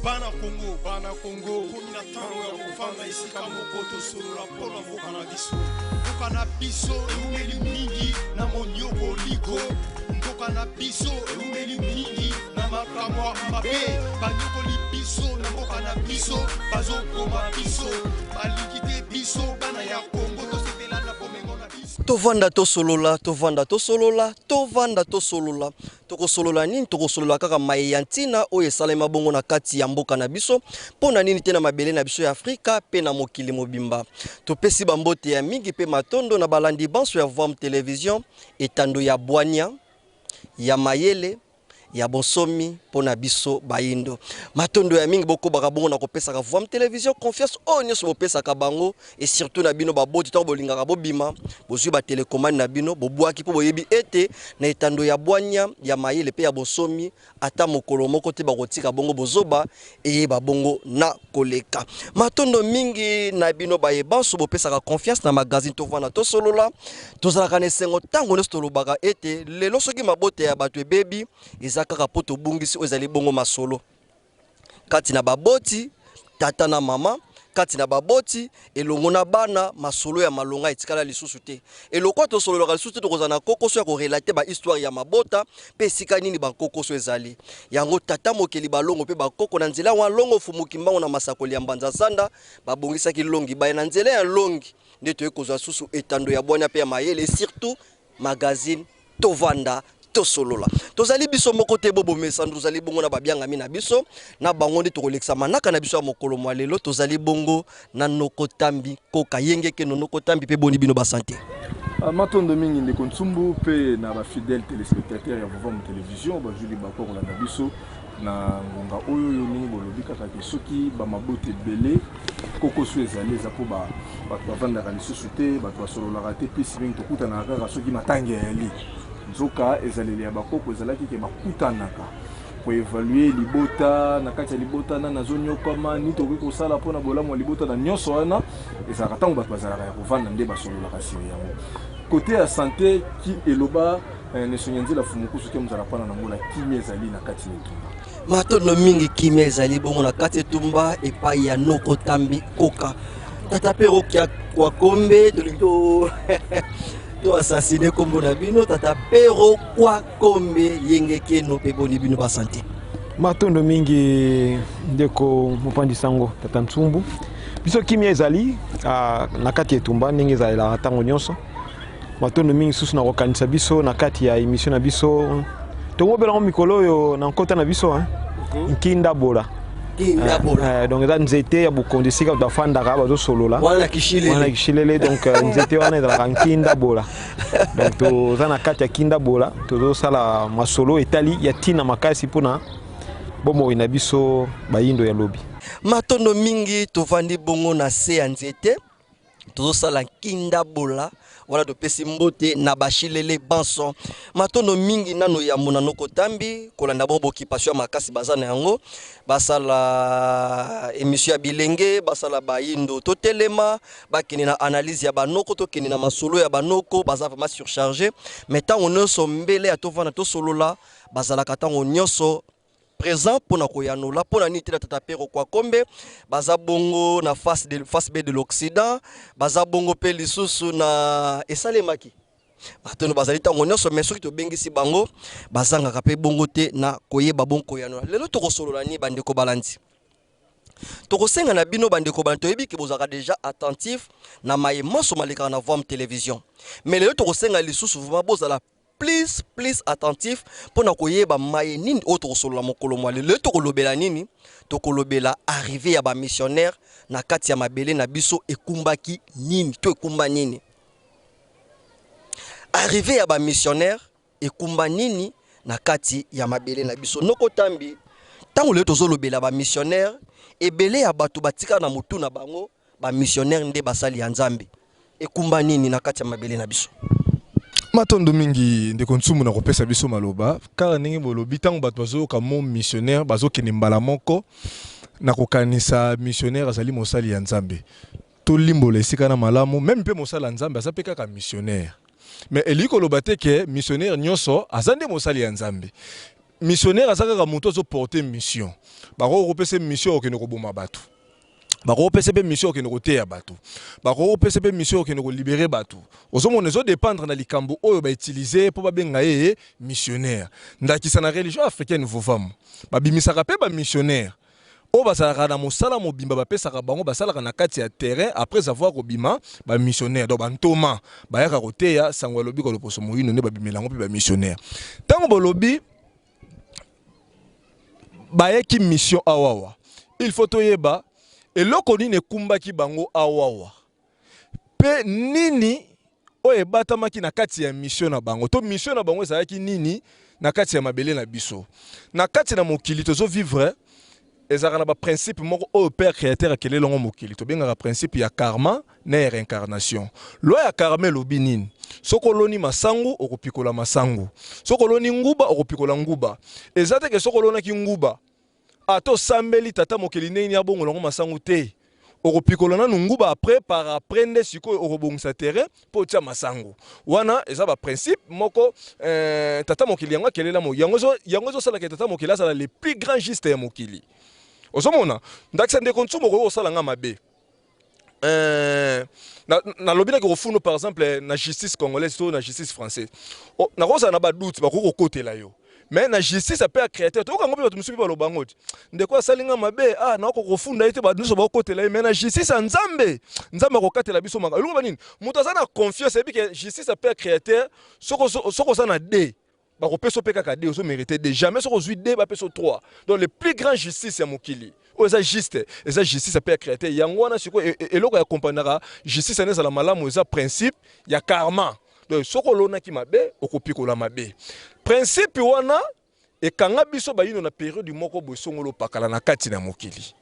Bana Congo, komina tango ya kufanga isika mokoto solo la pona mboka na biso. Mboka na biso eumeli mingi na monyoko ligo. Mboka na biso eumeli mingi na makamwa mabe. Banyoko li biso na mboka na biso bazo koma biso. Balikite biso bana ya Congo to sepela na bomengo na biso. Tovanda to solola, tovanda to solola, tovanda to solola. Toko solola nini toko solola kaka mayantina oye salema bongo na kati ya mboka na biso pona nini tena mabele na biso ya Afrika pe na mokili mobimba topesi bambote ya mingi pe matondo na balandi banso ya Vom Television etando ya bwania ya mayele ya bonsomi pona biso baindo matondo ya mingi boko bakabongo na kopesa ka Vom Television confiance o nyoso bopesa ka bango et surtout na bino baboti to bolinga ka bobima bozwi ba télécommande na bino bobwaki po boyebi ete na etando ya bwania ya mayele pe ya bonsomi ata mokolo moko te bakotika bongo bozoba eyeba bongo na koleka matondo mingi na bino bayebanso bopesa ka confiance na magazine to vana to solola tozalaka na sengo tango nyoso tolobaka ete lelo soki mabote ya bato ebebi kaka poto bungisi ozali bongo masolo kati na baboti tata na mama kati na baboti elongo na bana masolo ya malonga etikala lisusu te eloko to solo la lisusu te kozana kokoso ya ko relater ba histoire ya mabota pe sika nini ba kokoso ezali yango tata mokeli balongo pe ba koko na nzela wa longo fumuki mbango na masakoli ya mbanza sanda babongisa ki longi ba na nzela ya longi ndeto ekozwa susu etando ya bwana pe ya mayele surtout magazine tovanda to solola tozali biso moko te bobo mesandro tozali bongo na babianga mina biso na bango ndi tokolekisa manaka na biso ya mokolo mwa lelo tozali bongo na nokotambi koka yengeke no nokotambi pe boni bino basante matondo mingi ndeko ntsumbu pe na ba fidèle téléspectateurs ya Vom Television ba juli bako kolanda biso na ngonga oyo yo ningi bolobi kaka ke soki ba mabote belé kokoso ezali eza po ba bavandaka lisusu te bato basololaka te pesi mingi tokutana kaka soki matangi yali nzoka ezaleli ya bakoko ezalaki ke bakutanaka po évaluer libota na kati ya libota na nazonyokama ni tokoki kosala mpona bolamu ya libota na nyonso wana ezalaka ntango bato bazalaka ya kovanda nde basololaka siri yango kote ya santé ki eloba nesongia nzela fumukusu ke mozala mpona na ngola kimia ezali na kati ya etumba matondo mingi kimia ezali bongo na kati etumba epai ya nokotambi koka tata pe rokia kwa kombe tolingi to assassiné kombo na bino tata pero kwa kombe yengeke no pe boni bino basante matondo mingi ndeko mopandi sango tata ntsumbu biso kimia ezali na kati etumba ndenge ezalaka ntango nyonso matondo mingi susu na kokanisa biso na kati ya émission na biso tomobelango mikolo oyo na nkota na biso nkinda bola donc eza nzete ya bokonzi esika bafandaka bazosolola wana kishilele donc nzete wana ezalaka nkinda bola donc toza na kati ya kinda bola tozosala masolo etali ya ntina makasi mpona bomoi na biso bayindo ya lobi matondo mingi tovandi bongo na se ya nzete tozosala nkinda bola wala topesi mbote na bashilele banson matondo mingi nano ya mona nokotambi kolanda bo bokipasio makasi bazana yango basala émission ya bilenge basala bayindo totelema bakini na analyse ya banoko tokini na masolo ya banoko baza vraiment surchargé mais tant on so mbele ya tovana to solola bazala katango nyonso présent pour na koyanola pour na niti na tata pero kwa kombe baza bongo na face B de l'Occident baza bongo pe lisusu na esalemaki matono bazali tango nyonso mais soki to bengisi bango bazanga ka pe bongo te na koyeba bongo koyanola lelo to kosolola ni bandeko balandi tokosenga na bino bandeko banto yebi ke bozaka déjà attentif na mayemanso maleka na Vom Television mais lelo to kosenga lisusu vraiment bozala please attentif pour na koyeba maye nini autre solo mokolo mwa le to kolobela nini to kolobela arrivé ya ba missionnaire na kati ya mabele na biso ekumbaki nini to ekumba nini arrivé ya ba missionnaire ekumba nini na kati ya mabele na biso nokotambi tango le tozolobela ba missionnaire ebele ya bato batika na mutu na bango ba missionnaire nde basali ya Nzambe ekumba nini na kati ya mabele na biso matondo mingi ndeko ntsumbu na kopesa biso maloba kala ndenge bolobi ntango bato bazoyoka mo missionnaire bazokende mbala moko na kokanisa missionnaire azali mosali ya Nzambe tolimbola esika na malamu même mpe mosala ya Nzambe aza mpe kaka missionnaire mais eliko koloba te ke missionnaire nyonso aza nde mosali ya Nzambe missionnaire azaka moto zo porter mission bako kopesa mission okene ko boma bato bako kopesa mission okene ko teya bato bako kopesa mission okene ko libérer bato ozomona zo dépendre na likambo oyo ba utiliser pour ba benga ye missionnaire ndakisa na religion africaine vovam babimisaka pe ba missionnaire o basalaka na mosala mobimba bapesaka bango basalaka na kati ya terrain après avoir kobima ba missionnaire donc bantoma bayaka koteya sango lobi ko loposo moyino ne babimelango pe ba missionnaire tango bolobi bayeki mission awawa il faut toyeba eloko nini ekumbaki bango awawa pe nini o ebatamaki na kati ya mission na bango to mission na bango ezalaki nini na kati ya mabele na biso na kati na mokili tozo vivre ezalaka na ba principe moko o père créateur akele longo mokili to bengaka principe ya karma na réincarnation loi ya karma elobi nini sokoloni masangu okopikola masangu sokoloni nguba okopikola nguba ezate ke sokolonaki nguba ato sambeli tata mokili nini ya bongo longo masangu te okopikola na nguba après par après nde siko okobongisa terrain po tia masangu wana eza ba principe moko tata mokili yango kelela mo yango zo sala ke tata mokili sala le plus grand geste ya mokili osomona ndakisa ndeko ntsumbo ko osala nga mabe na lobina ko funo par exemple na justice congolaise to na justice française na kosa na ba doute ba ko kotela yo mais na justice apea créateur to kango bato musubi ba lobangoti ndeko asalinga mabe na ko funda ite ba nuso ba kotela mais na justice nzambe ko katela biso maka lungo banini muto azana confiance ebi que justice apea créateur soko sana d ba ko peso peka ka d oso mériter de jamais soko zui d ba peso 3 donc le plus grand justice ya mokili o eza juste eza justice apea créateur yango wana siko eloko ya kompanaka justice ane za la malamu eza principe ya karma donc sokolona ki mabe okopikola mabe principe wana ekanga biso bayino na période moko bosongolo pakala na kati na mokili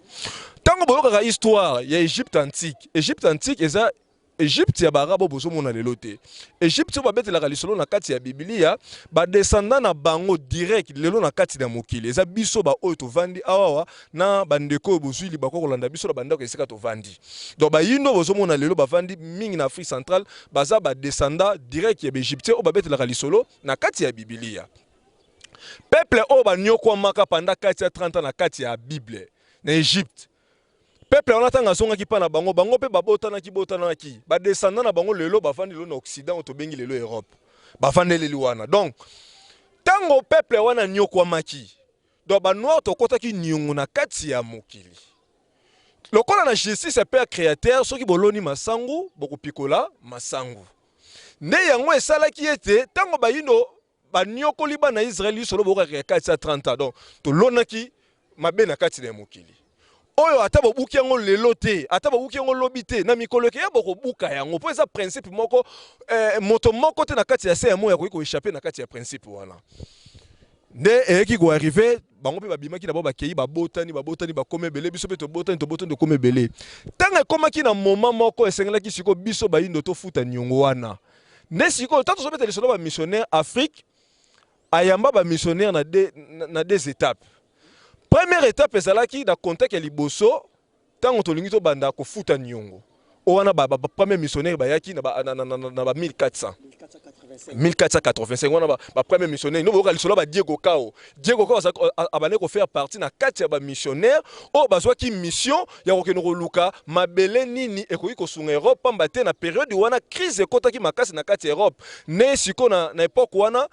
tango boyokaka histoire ya Égypte antique eza Égypte ya barabo bozomona lelo te Égypte babetelaka lisolo na kati ya Biblia ba descendant na bango direct lelo na kati na mokili eza biso ba oyo tovandi awawa na bandeko bozwili bako kolanda biso na bandako esika tovandi donc bayino bozomona lelo bavandi mingi na Afrique centrale baza ba descendant direct ya Égypte o babetelaka lisolo na kati ya Biblia peuple o banyoko maka pendant 30 ans na kati ya Bible na Égypte peuple on atanga songa ki pa na bango pe babotana ki ba descendant na bango lelo bafandi lelo na Occident to bengi lelo Europe bafandi lelo wana donc tango peuple wana nyoko maki donc ba noir to kota ki nyungu na kati ya mokili lokola na justice père créateur soki boloni masangu bokopikola masangu nde yango esalaki ete tango bayino ba nyoko liba na Israël solo bokaka kati ya 30 ans donc to lonaki mabe na kati na mokili oyo ata bobuki yango lelo te ata bobuki yango lobi te na mikolo ke ya bokobuka yango po eza principe moko moto moko te na kati ya se ya moya ko échapper na kati ya principe wana nde eki ko arriver bango pe babimaki na bo bakei babotani bakome belé biso pe to botani to kome belé tanga komaki na moment moko esengelaki siko biso bayindo to futa nyongo wana nde siko tato so beteli solo ba missionnaire Afrique ayamba ba missionnaire na deux étapes. Première étape ezalaki na contexte ya liboso tango tolingi to banda ko futa nyongo o wana ba premier missionnaire bayaki na ba 1485 wana ba premier missionnaire no boka lisolo ba Diego Cao abane ko faire partie na kati ya ba missionnaire o bazwaki mission ya ko keno luka mabele nini ekoki ko sunga Europe pamba te na période wana crise ekotaki makasi na kati ya Europe ne siko na époque wana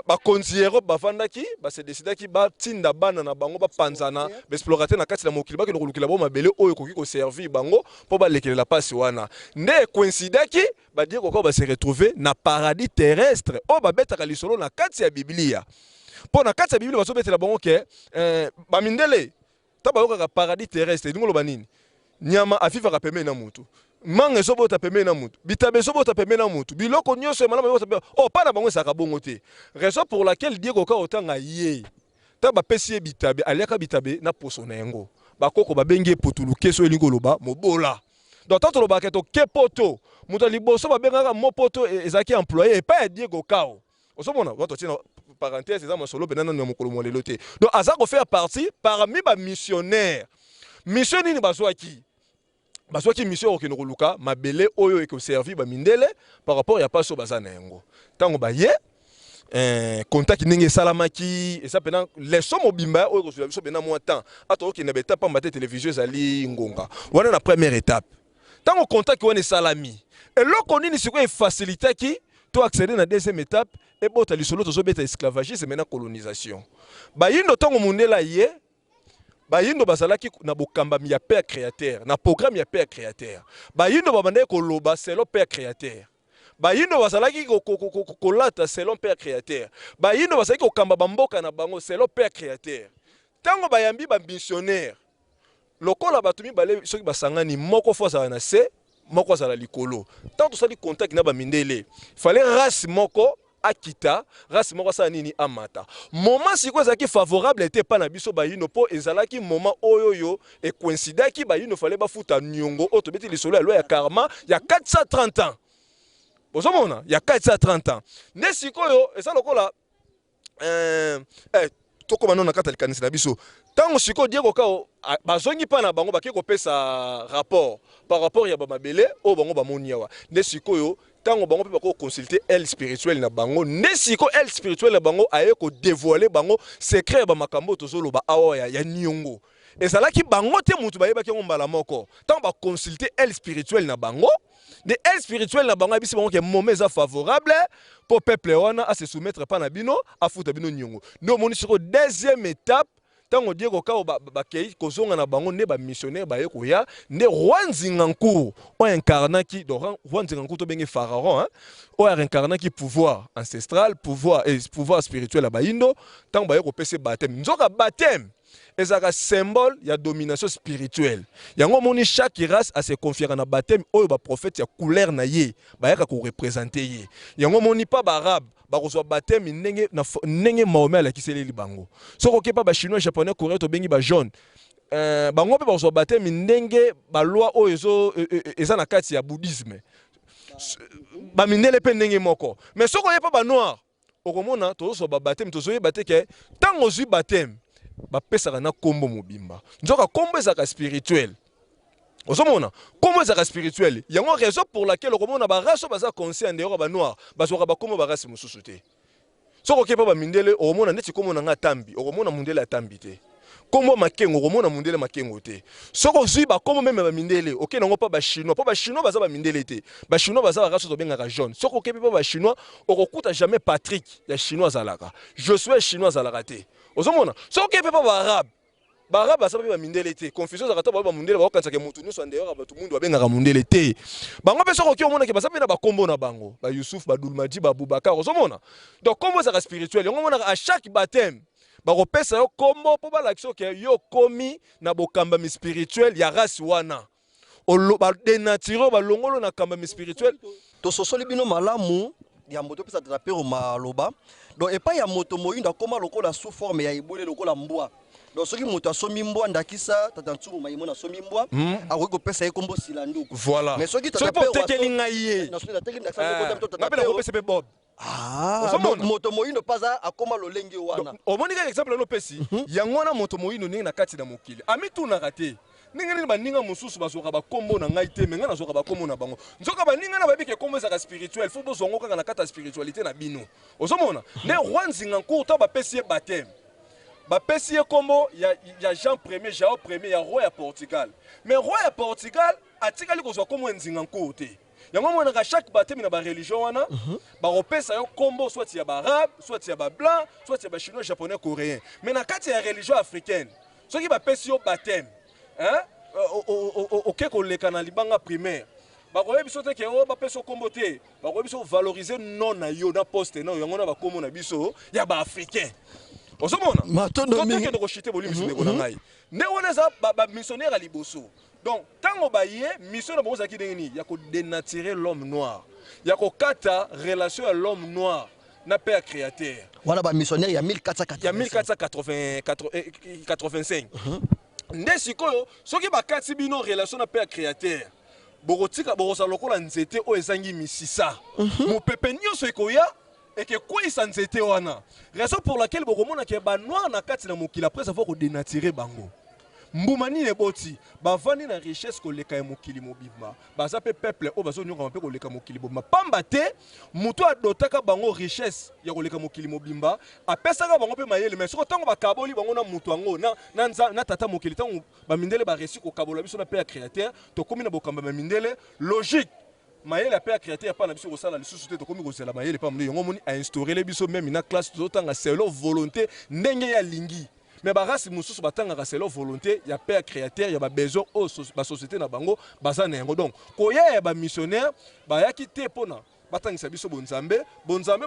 ba konziero bavandaki ba se décidaki ba tinda bana na bango ba panzana ba explorateur na kati na mokili ba kino lukila bo mabele oyo koki ko servir bango po ba lekelela pasi wana nde coïncidaki ba dire ko ba se retrouver na paradis terrestre o ba betaka lisolo na kati ya Biblia po na kati ya Biblia ba so betela bango ke ba mindele ta ba yoka paradis terrestre ndingo lo banini nyama afifaka pembeni na mutu mange sobota pembeni na mutu bitabe sobota pembeni na mutu biloko nyonso malama yota pana bango saka bongo te raison pour laquelle Diego Ka otanga ye ta ba pesi bitabe aliaka bitabe na poso na yango bakoko babengi potulu keso elingo loba mobola donc tant lo baketo kepoto mutu liboso babengaka mopoto ezaki employé pas ya Diego Ka osomona wato tina parenthèse eza masolo benana na mokolo molelo te donc aza ko faire partie parmi ba missionnaire mission nini bazwaki baswaki mission okeno koluka mabele oyo eko servi ba mindele par rapport ya paso bazana yango tango ba ye contact ndenge salamaki et ça pendant les sommes bimba o ko biso bena mo temps ato ki na beta pa mbate télévision ezali ngonga wana na première étape tant contact wana salami et loko nini siko e faciliter ki to accéder na deuxième étape et bota lisolo to beta esclavagisme maintenant colonisation ba yindo tango mundela ye ba yindo bazalaki na bokamba ya père créateur na programme ya père créateur ba yindo babande ko loba c'est le père créateur ba yindo bazalaki kolata selon père créateur ba yindo bazalaki kokamba bamboka na bango selon père créateur tango bayambi ba missionnaire lokola batumi bale soki basangani moko fois na se moko za la likolo tanto sali contact na ba mindele fallait race moko akita race moko sa nini amata moment siko ezaki favorable était pas na biso ba yindo po ezalaki moment oyoyo et coïncidaki ba yindo fallait bafuta nyongo oto beti lisolo ya loi ya karma ya 430 ans. Bozomona, il y a 430 ans. Ne sikoyo, et ça lokola toko bano na katali kanisi na biso. Tango siko diego kao bazongi pa na bango bakeko pesa rapport par rapport ya ba mabele o bango ba moniawa. Ne sikoyo tango bango pe bako consulter elle spirituelle na bango. Ne siko elle spirituelle na bango aye ko dévoiler bango secret ba makambo tozolo ba awa ya nyongo. Et ça là qui bango te mutu ba yeba ke ngombala moko. Tango ba consulter elle spirituelle na bango. De elle spirituelle na bango bisi bango ke moment favorable pour peuple wana à se soumettre pa na bino a futa bino nyongo. No moni sur deuxième étape tango diego ka ba kei kozonga na bango ne ba missionnaire ba yeko ya ne Rwanzingankour o incarnaki do Rwanzingankour to bengi pharaon hein o incarnaki pouvoir ancestral pouvoir spirituel ba indo tango ba yeko pese baptême nzoka baptême ezaka symbole ya domination spirituelle yango moni chaque race a se confier na baptême oyo ba prophète ya couleur na ye ba yaka ko représenter ye yango moni pa ba arabe ba ko baptême ndenge Mahomet la kiseleli bango soko ke pa ba chinois japonais coréen to bengi ba jaune bango pe ba ko baptême ndenge ba loi oyo eza na kati ya bouddhisme ba mindele pe ndenge moko mais soko ye pa ba noir okomona to so ba baptême to so ye bateke tango zui baptême ba pesaka na kombo mobimba nzoka kombo ezaka spirituel ozomona kombo ezaka spirituel yango raison pour laquelle okomona ba race baza conscient ndero ba noir bazoka ba kombo ba race mususu te soko kepa ba mindele okomona neti kombo na nga tambi okomona mundele atambi te kombo makengo okomona mundele makengo te soko zui ba kombo meme ba mindele oke nango pa ba chinois baza ba mindele te ba chinois baza ba race to bengaka jaune soko kepa ba chinois okokuta jamais Patrick ya chinois zalaka Josué chinois zalaka te ozomona soki pe pa ba arabe basababi ba mindele te confusion za katoba ba mundele ba kanza ke mutu nyuso ndeyora ba tumundu abengaka mundele te bango pe soko ki omona ke basabi na ba kombo na bango ba Youssouf ba Dulmaji ba Boubacar ozomona donc kombo za spirituel yango mona à chaque baptême ba kopesa yo kombo po ba lakso ke yo komi na bokamba mi spirituel ya race wana olo ba denatiro ba longolo na kamba mi spirituel to sosoli bino malamu ya moto pesa trapero maloba donc epa ya moto moyindo akoma lokola sous forme ya ibole lokola mbwa donc soki moto asomi mbwa ndakisa tatantsuru mayimo na somi mbwa akoki kopesa ye kombo silanduku voilà mais soki tatapero tekeli ngaye na soki tateki ndakisa ko ngapela kopesa pe bob donc moto moyindo paza akoma lolenge wana omoni ka exemple no pesi yango na moto moyindo ninga na kati na mokili amituna kate ninga nini baninga mususu bazoka bakombo na ngai te menga nazoka bakombo na bango nzoka baninga na babike kombo ezaka spirituel faut bozongo kaka na kata spiritualité na bino ozomona ne Rwanzingankour ta bapesi ye baptême bapesi ye kombo ya Jean premier Jean premier ya roi ya Portugal mais roi ya Portugal atikali kozwa kombo Nzingankour te yango mona ka chaque baptême na ba religion wana ba repesa yo kombo soit ya ba arabe soit ya ba blanc soit ya ba chinois japonais coréen mais na kati ya religion africaine soki bapesi yo baptême hein ok koleka na libanga primaire bakoyebi biso te ke o bapesa kombo te bakoyebi biso valoriser non na yo na poste na yango na bakombo na biso ya ba africain ozomona matondo mingi to ko chiter bolimi sindeko na ngai ne wana za ba missionnaire à liboso donc tango ba ye mission na bongo za kidengini ya ko dénaturer l'homme noir ya ko kata relation à l'homme noir na père créateur wana ba missionnaire ya 1485 nde sikoyo soki bakati bino relation na père créateur bokotika bokosa lokola nzete o ezangi misisa mopepe nyonso ekoya eke kwisa nzete wana raison pour laquelle bokomona ke ba noir na kati na mokili après avoir dénaturé bango mbumani ne boti bavandi na richesse koleka ya mokili mobimba baza pe peuple o bazo nyoka pe koleka mokili mobimba pamba te mutu adotaka bango richesse ya koleka mokili mobimba apesaka bango pe mayele mais soko tango bakaboli bango na mutu ango na tata mokili tango bamindele ba réussi ko kabola biso na pe ya créateur to komi na bokamba bamindele logique mayele pe ya créateur pa na biso ko sala lisusu te to komi ko zela mayele pa mne yongo moni a instaurer les biso même na classe to tanga selo volonté ndenge ya lingi. Mais barasi mususu batanga c'est leur volonté ya père créateur ya ba besoin au ba société na bango bazana yango donc koya ya ba missionnaire ba yaki te pona batangisa biso bonzambe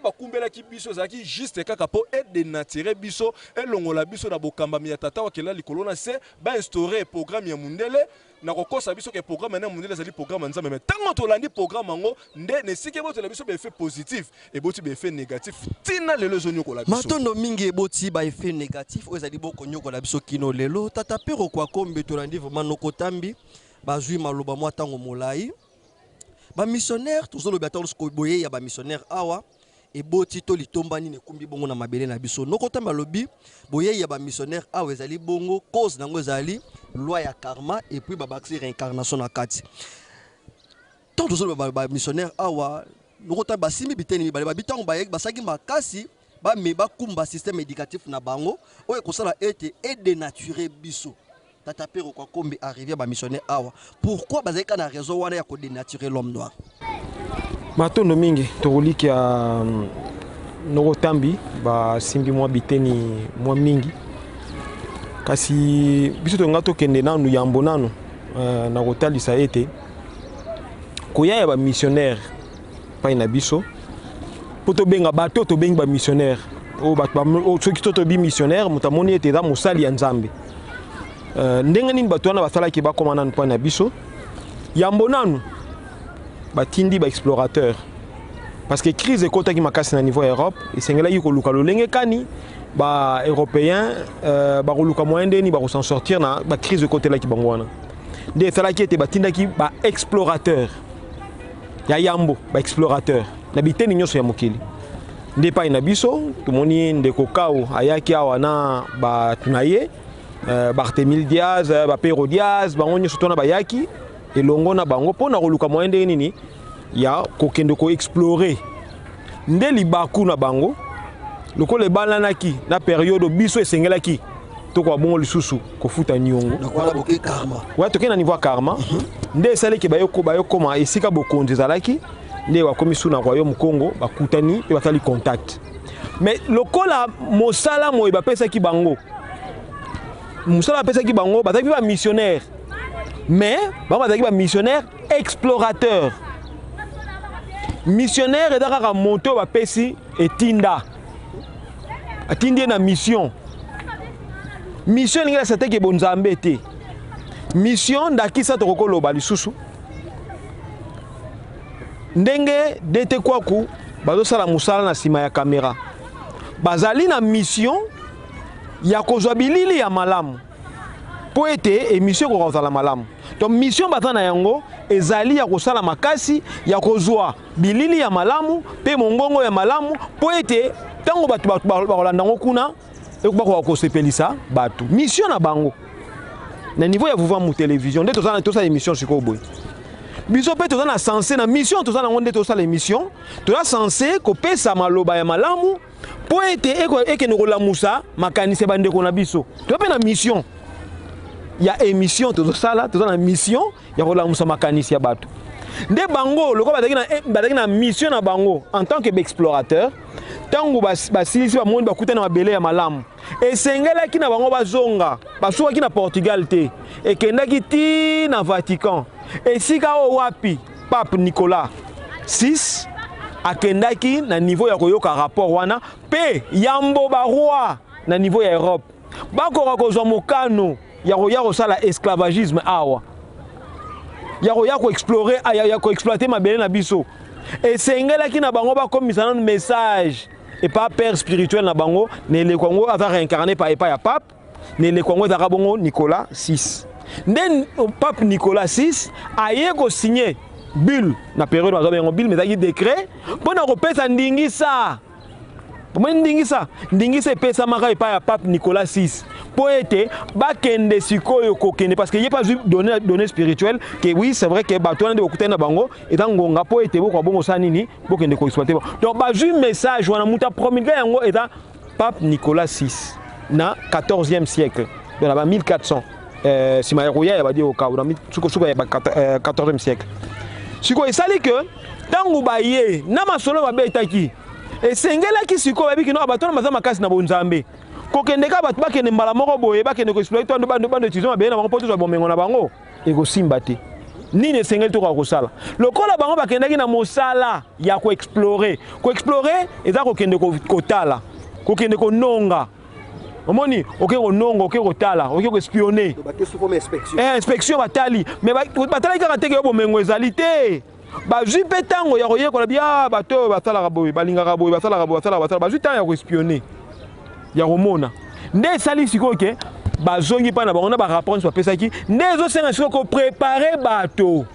bakumbela ki biso zaki juste kaka po et dénaturer biso et longola biso na bokamba mi tata wa kela likolo na se ba instaurer programme ya mundele na kokosa biso ke programme na mundele zali programme nzambe mais tango to landi programme ngo nde ne sike boto la biso be effet positif et boti be effet négatif tina lelo zonyo ko la biso matondo mingi eboti ba effet négatif ezali boko nyoko la biso kino lelo tata pero kwa kombe to landi vraiment nokotambi bazui maloba mwa tango molai ba missionnaire tozolo biatolo sko boye ya ba missionnaire awa eboti to litombani ne kumbi bongo na mabele na biso nokotamba lobi boye ya ba missionnaire awa ezali bongo cause nango ezali loi ya karma et puis ba baxi réincarnation na kati tant tozolo ba missionnaire awa nokotamba simi biteni mibale ba bitango ba yek basaki makasi ba me ba kumba système éducatif na bango oye kosala ete et dénaturer biso tata pero kwa kombi arrivé ba missionnaire awa pourquoi bazeka na raison wana ya ko dénaturer l'homme noir matondo mingi tokoliki ya nokotambi ba simbi mwa biteni mwa mingi kasi biso tonga tokende nanu yambo nanu na kotalisa ete koya ya ba missionnaire pa ina biso po tobenga bato tobengi ba missionnaire o bato soki totobi missionnaire mutamoni ete za mosali ya nzambe ndenge nini bato wana basalaki bakoma nanu mpo na biso yambo nanu batindi ba explorateur parce que crise ekotaki makasi na niveau ya Europe esengelaki koluka lolenge kani ba européen bakoluka moyen ndeni bakosan sortir na ba crise ekotelaki bango wana nde esalaki ete batindaki ba explorateur ya yambo ba explorateur na biteni nyonso ya mokili nde pai na biso tomoni ndeko kao ayaki awa na bato na ye Barthélemy Diaz, Pero Diaz, bango nyonso tona bayaki elongo na bango pona koluka moyen ndenge nini ya kokende ko explorer nde libaku na bango lokola ebalanaki na période biso esengelaki toko bongo lisusu kofuta nyongo nakola boke karma wa toke na niveau karma nde esalaki bayokoma esika bokonzi ezalaki nde wakomi su na royaume Congo bakutani pe batali contact mais lokola mosala moye bapesaki bango musala bapesaki bango bazaki ba missionnaire mais bango bazaki ba missionnaire explorateur missionnaire ezaka moto bapesi etinda atindi na mission ningi sateke bonzambe te mission ndakisa tokoloba lisusu ndenge dete kwaku bazosala musala na sima ya kamera bazali na mission ya kozwa bilili ya malamu po ete émission kokozala malamu donc mission baza na yango ezali ya kosala makasi ya kozwa bilili ya malamu pe mongongo ya malamu po ete tango bato bakolanda ngo kuna ekoba kosepelisa bato mission na bango na niveau ya vouvoir mu télévision nde tozala émission sikoyo boye biso pe tozala na sensé na mission tozala ngo nde tozala émission toza sensé kopesa maloba ya malamu po ete ekende kolamusa makanisi ya bandeko na biso toza pe na mission ya émission tozala na mission ya kolamusa makanisi ya bato nde bango loko bazaki na mission na bango en tant que explorateur tango basilisi bamoni bakutana mabele ya malamu esengelaki na bango bazonga basukaki na Portugal te ekendaki ti na Vatican esika o wapi Pape Nicolas VI akendaki na niveau ya koyoka rapport wana pe yambo baroi na niveau ya Europe bakoka kozwa mokano ya kosala esclavagisme awa ya koexplorer ya koexploiter mabele na biso esengelaki na bango bakomisa nanu message et pas père spirituel na bango nele kwango ava réincarné par epa ya pape nele kwango ezaka bongo Nicolas VI nde pape Nicolas VI aye ko signer bulle na période bazo bengo bulle mais ezaki décret mpona kopesa ndingisa ndingisa epesamaka epa ya pape Nicolas VI poète bakende sikoyo kokende parce que il y a pas donné spirituel que oui c'est vrai que bato na okuta na bango et dans ngonga poète boko bongo sanini bokende ko exploiter donc ba ju message wana muta promulguer yango et dans pape Nicolas VI na 14e siècle dans la 1400 si ma roya va dire au cas dans suko 14e siècle siko esali que tangu baye na masolo babetaki esengela ki siko babi kino bato na mazama kasi na bonzambe kokende ka bato bakende mbala moko boye bakende ko exploiter to bando tizoma be na bango poto zo bomengo na bango eko simba te nini esengeli to ko sala lokola bango bakendaki na mosala ya ko explorer eza kokende ko tala kokende ko nonga omoni oke ko nonga oke ko tala oke ko espionner inspection batali mais batali ka teke yo bomengo ezali te bazwi pe tango ya koyekola bia bato basalaka boye balingaka boye basalaka bazwi tango ya koespionner ya komona nde esali sikoyo ke bazongi mpa na bango na barapport nyonso bapesaki nde ezosenga sikoyo koprepare bato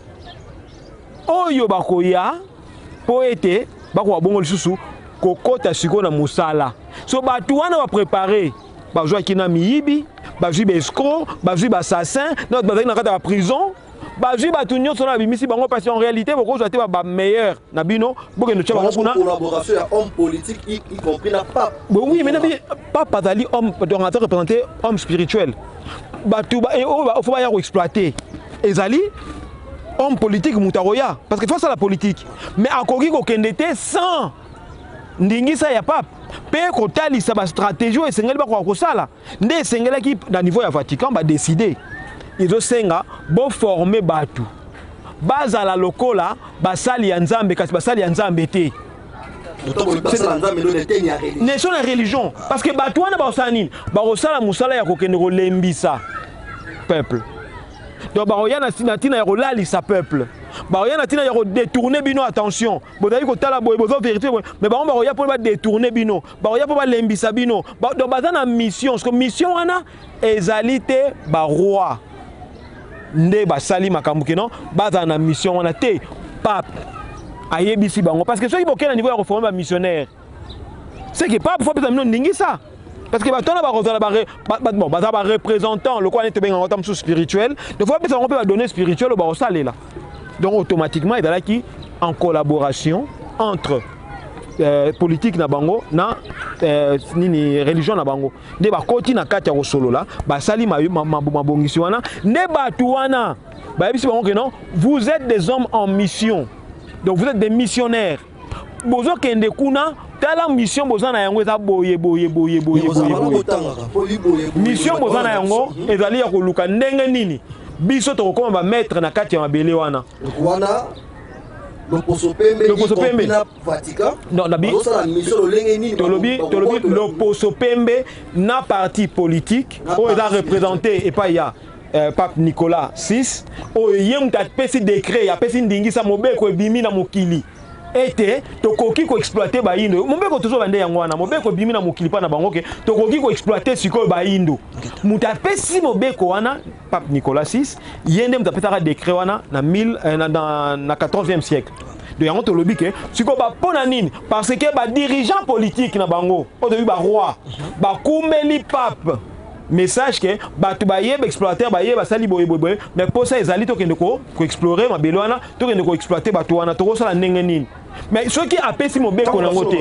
oyo bakoya mpo ete bakoka bongo lisusu kokota sikoyo na mosala so bato wana baprepare bazwaki na miyibi bazwi baescro bazwi bassassin na bazali na kati ya baprison bazwi bato nyonso na bimisi bango parce en réalité bokozwa te bameilleur na bino bokende tia bango kuna collaboration ya homme politique y compris na pape oui mais pape azali homme donc ata représenter homme spirituel bato faut baya koexploiter ezali homme politique mutaroya parce que face à la politique mais akoki kokende te sans ndingisa ya pape pe kotalisa bastratégie esengeli bakoka kosala nde esengelaki na niveau ya Vatican badécider izosenga bo former batu bazala lokola basali ya nzambe kasi basali ya nzambe te ne sont la religion parce que batu wana basala nini bakosala musala ya kokende kolembisa peuple donc bakoya na tina ya kolalisa peuple bakoya na tina ya kodétourner bino attention bozali kotala boye bozo vérité mais bango bakoya mpo badétourner bino bakoya mpo balembisa bino donc baza na mission parce que mission wana ezali te baroi nde basali makambo keno baza na mission wana te pape ayebisi bango parce que soki boke na niveau ya reformer ba missionnaire c'est que pape faut pesa mino ndingi ça parce que batona bakozala bon baza ba représentant le quoi nete benga ngota msu spirituel de fois pesa bango pe ba donner spirituel ba osalela donc automatiquement ezalaki en collaboration entre politique na bango na nini religion na bango nde bakoti na kati ya kosolola basali mabongisi wana nde batu wana bayebisi bango ke non vous êtes des hommes en mission donc vous êtes des missionnaires bozo kende kuna tala mission boza na yango eza boye mission boza na yango ezali ya koluka ndenge nini biso tokokoma ba maître na kati ya mabele wana Loposopembe na Vatican non nabi tolobi Loposopembe na parti politique où est représenté et pas il y a pape Nicolas VI où yem ta pesi décret ya pesi ndingisa mobeko ebimi na mokili ete tokoki ko exploiter ba indo mobeko tozo bande yango wana mobeko ebimi na mokili pa na bango ke tokoki ko exploiter sikoyo ba indo muta pesi mobeko wana pape Nicolas VI yende muta petaka décret wana na 14e siècle de yango tolobi ke sikoyo ba pona nini parce que ba dirigeant politique na bango odebi ba roi ba kumbeli pape message que batu bayeba exploiter bayeba sali boye mais pour ça ezali to kende ko explorer mabelo wana to kende ko exploiter batu wana to kosala ndenge nini mais ceux qui apesi mobeko na ngote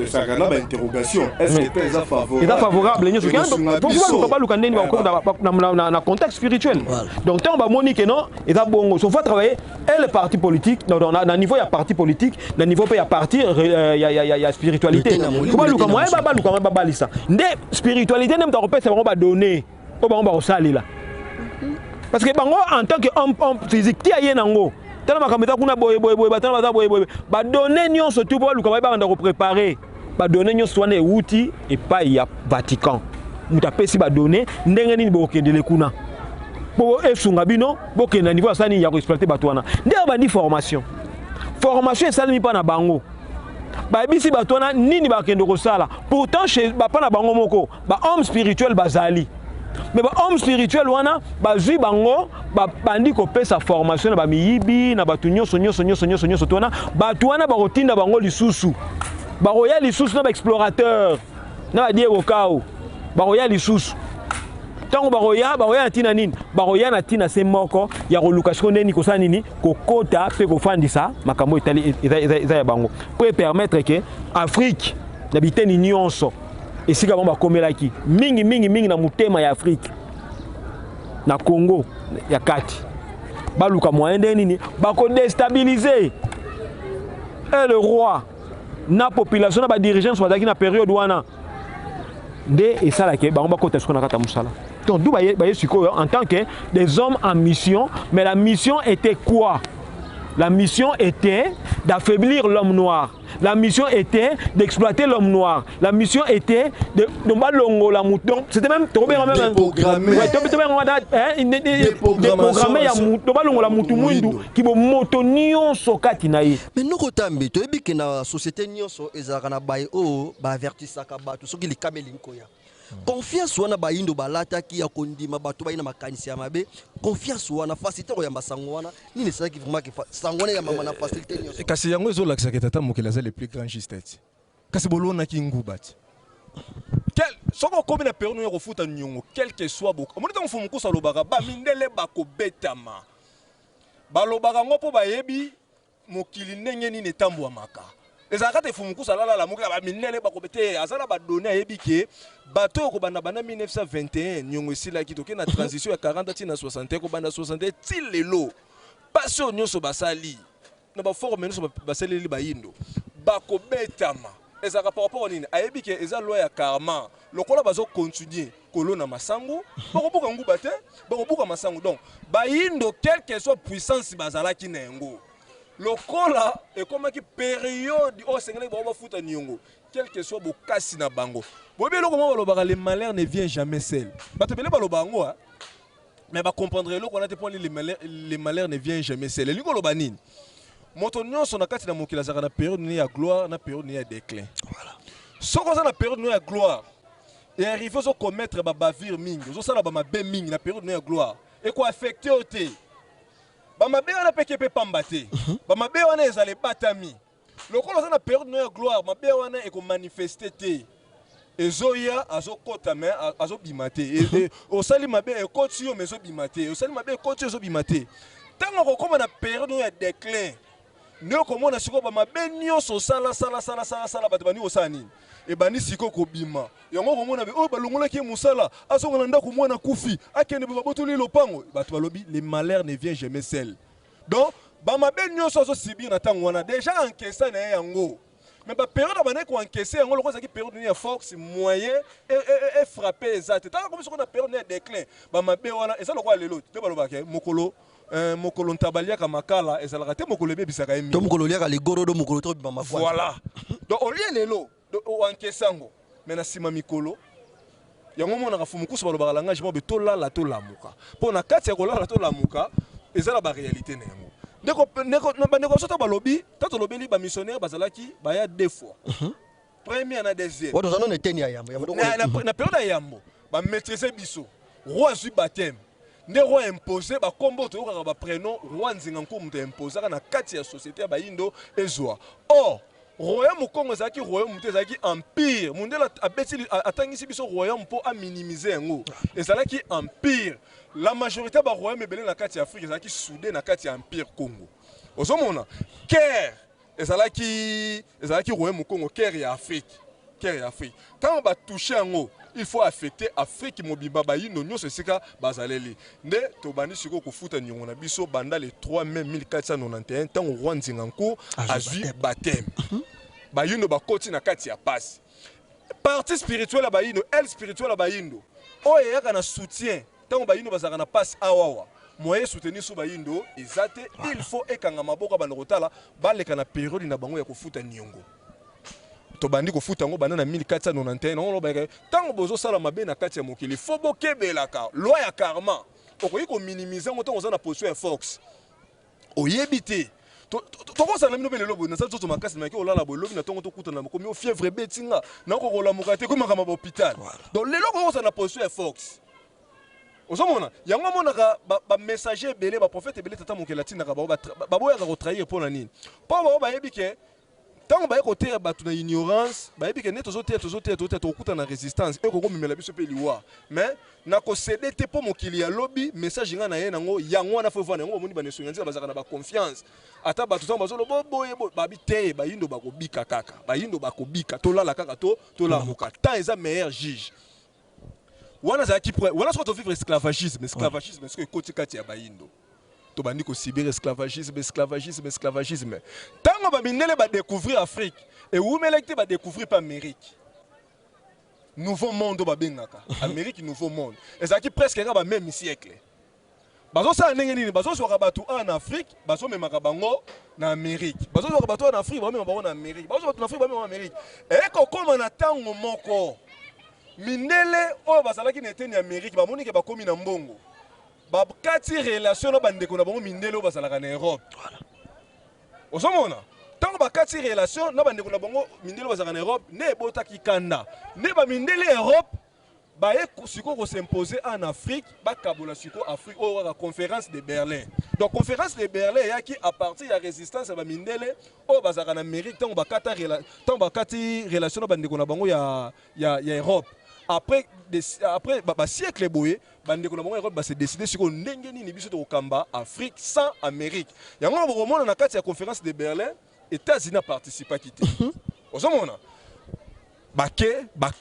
ça gana ba interrogation est-ce que c'est favorable nyo faut pas luka ndeni ba na contexte spirituel donc tant ba moni que non eza bongo so faut travailler et le parti politique na niveau ya parti politique na niveau pe ya parti ya spiritualité faut pas luka moi ba luka ba balisa nde spiritualité nem ta repère ba donner o ba osalela parce que bango en tant que homme physique ti aye nango tala makameta kuna boye batana baza boye ba donner nyonso tout pour luka ba ndako préparer ba donner nyonso wana euti et pas ya Vatican muta pesi ba donner ndenge nini bokendele kuna bo esunga bino bokenda niveau asani ya ko exploiter bato wana nde ba ni formation esalemi pa na bango ba bisi bato wana nini ba kendo ko sala pourtant chez ba pa na bango moko ba homme spirituel bazali mais ba homme spirituel wana bazui bango ba bandi ko pesa formation na ba miyibi na batu nyonso tona batu wana ba kotinda bango lisusu ba roya lisusu na ba explorateur na ba diego kao baroya lisusu tango baroya na tina nini baroya na tina se moko ya kolukasiko ndeni kosala nini kokota pe kofandisa makambo etali eza ya bango pour permettre que Afrique na biteni nyonso esika bango bakomelaki mingi na mutema ya Afrique na Congo ya kati baluka moyen de nini bako déstabiliser et le roi na population na ba dirigeants bazaki na période wana nde esalaki bango bakota siko na kata musala. Donc d'où en tant que des hommes en mission, mais la mission était quoi? La mission était d'affaiblir l'homme noir. La mission était d'exploiter l'homme noir. La mission était de la mouton. C'était même déprogrammer. Déprogrammer la mouton qui va motonio sokati na ye. Mais nous kotambi to ebi que na société nyonso ezaka na baye o ba avertisaka bato soki likameli nkoya. Confiance wana bayindo balata ki ya kondima bato bayina makanisi ya mabe confiance wana facilité ko yamba sango wana nini c'est ça qui vraiment que sango wana ya mama na facilité nyonso kasi yango ezo lakisa ke tata mokela za le plus grand justesse kasi bolona ki ngubati quel soko komi na période ya kofuta nyongo quel que soit boko monita mfumu kusa lobaka ba mindele bako betama balobaka ngopo bayebi mokili ndenge nini tambwa maka les akate fumukusa la mokila ba minele bako bete azala ba donner yebi ke bato ko banda 1921 nyongo esila kitoke na transition ya 40 tina 60 ko banda 60 ti lelo passion nyonso basali na ba forme nyonso basali bayindo bako betama ezaka par rapport nini ayebi ke eza loi ya karma lokola bazo continuer kolona masango bako buka nguba te bako buka masango donc bayindo quelle que soit puissance bazala ki nengo lokola ekomaki période o sengeli ba futa nyongo quel que soit bokasi na bango bobe loko mo balobaka le malheur ne vient jamais seul bato bele balobango mais ba comprendre loko na te point le malheur ne vient jamais seul liko loba nini moto nyonso na kati na mokila zaka na période ni ya gloire na période ni ya déclin voilà soko za na période ni ya gloire et arrivé zo commettre ba bavure mingi zo sala ba mabe mingi na période ni ya gloire et ko affecter oté bamabe wana peke pe pambate bamabe wana ezale batami lokolo za na période de gloire mabe wana eko manifester te ezoya azokota mais azobimate et osali mabe ekoti yo mezo bimate osali mabe ekoti yo bimate tango ko koma na période ya déclin nyo komona siko bamabe nyonso sala bato bani osani e bani siko ko bima yango komona be o balongola ki musala azonga ndako mwana kufi akende babotoli lopango bato balobi les malheurs ne vient jamais seul donc bamabe nyonso zo sibir na tango wana déjà encaissé na yango mais ba période bana ko encaissé yango lokoza ki période ni ya force moyen et frapper exact tant comme ce qu'on a période de déclin bamabe wana eza lokwa lelo te baloba ke mokolo mokolo ntabalia ka makala ezalaka te mokolo bebisaka emi to mokolo lia ka ligoro do mokolo to bima kwa voilà donc au lieu lelo o encaissango mais na sima mikolo yango mona ka fumu kuso balobaka langage mo be to lamuka po na kati ya kolala to lamuka ezala ba réalité na yango ndeko sota balobi tato lobeli ba missionnaire bazalaki ba ya deux fois premier na deuxième wato zano ne teni ya yambo na période ya yambo ba maîtriser biso roi zu baptême nde roi imposé ba kombo to ka ba prénom roi nzinga nkumu te imposé na kati ya société ya bayindo ezwa or royaume Congo zaki royaume te zaki empire mundela abeti atangisi biso royaume po a minimiser yango ezalaki empire la majorité ba royaume belé na kati ya Afrique zaki soudé na kati ya empire Congo ozomona Caire ezalaki royaume Congo Caire ya Afrique quand ba toucher yango il faut affecter Afrique mobimba bayindo nyonso sika bazaleli nde to bani siko kufuta nyongo na biso banda le 3 mai 1491 tant roi Nzinganko azwi baptême bayindo bakoti na kati ya passe partie spirituelle ya bayindo elle spirituelle ya bayindo oyo yaka na soutien tant bayindo bazaka na passe awawa moyen soutenir so bayindo ezate il faut ekanga maboko bana kotala baleka na période na bango ya kufuta nyongo to bandi ko futa ngo banana 1491 on lobaka tango bozo sala mabe na kati ya mokili fo bokebelaka loi ya karma okoyi ko minimiser ngo tongo za na position ya fox oyebite to ko sala mino belelo bo na sa tsoto makasi maki olala bo lobi na tongo to kuta na komi o fièvre betinga na ko kola mokate ko makama ba hôpital donc lelo ko sala na position ya fox ozomona yango monaka ba messager belé ba prophète belé tata mokela tina ka ba boya ka ko trahir pour na nini po ba yebi ke tant ba côté batu na ignorance ba yebi ke neto zote okuta na résistance e ko komimela biso pe liwa mais na ko céder te po mokili ya lobby message nga na ye nango yango na fo vana yango moni ba neso nganzi bazaka na ba confiance ata batu tango bazolo boye ba bite ba yindo ba ko bika kaka ba yindo ba ko bika to lala kaka to la muka tant eza meilleur juge wana za ki pour wana so to vivre esclavagisme est-ce que koti kati ya ba yindo to bandi ko subir esclavagisme tango ba minele ba découvrir Afrique et où melekte ba découvrir pas Amérique nouveau monde ba bengaka Amérique nouveau monde ezaki presque nga ba même siècle bazo sa ndenge nini bazo so batu en Afrique bazo memaka bango na Amérique bazo so batu en Afrique ba memaka bango na Amérique bazo batu en Afrique ba memaka na Amérique et ko koma na tango moko minele o bazalaki na eteni Amérique ba moni ke ba komi na mbongo ba kati relation na bandeko na bango mindele o bazalaka na Europe voilà osomona tango ba kati relation na bandeko na bango mindele o bazalaka na Europe ne botaki kanda ne ba mindele Europe ba e siko ko s'imposer en Afrique ba kabola siko Afrique o la conférence de Berlin donc conférence de Berlin yaki à partir ya résistance ba mindele o bazalaka na Amérique tango ba kati relation na bandeko na bango ya Europe après siècle boye bandeko na bango Europe ba se décider siko ndenge nini biso to kamba Afrique sans Amérique yango bomona na kati ya conférence de Berlin États-Unis participa kité osomona ba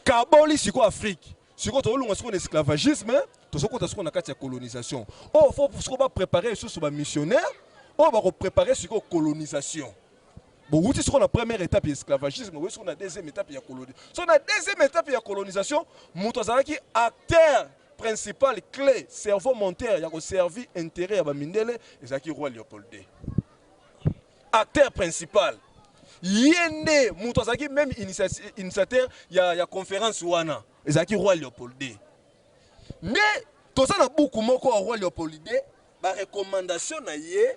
kaboli siko Afrique siko to longa siko esclavagisme to soko ta siko na kati ya colonisation faut siko ba préparer sous ba missionnaire ba ko préparer siko colonisation. Bon, vous sur la première étape de l'esclavagisme, vous sur la deuxième étape de la colonisation. Sur la deuxième étape de la colonisation, Moutazaki acteur principal, clé, cerveau monteur, il y a servi intérêt à Bamindele, et Zaki roi Léopold II. Acteur principal. Yende Moutazaki même initiateur, il y a conférence Wana, et Zaki roi Léopold II. Mais tout ça n'a beaucoup moins qu'au roi Léopold II, ma recommandation na yé.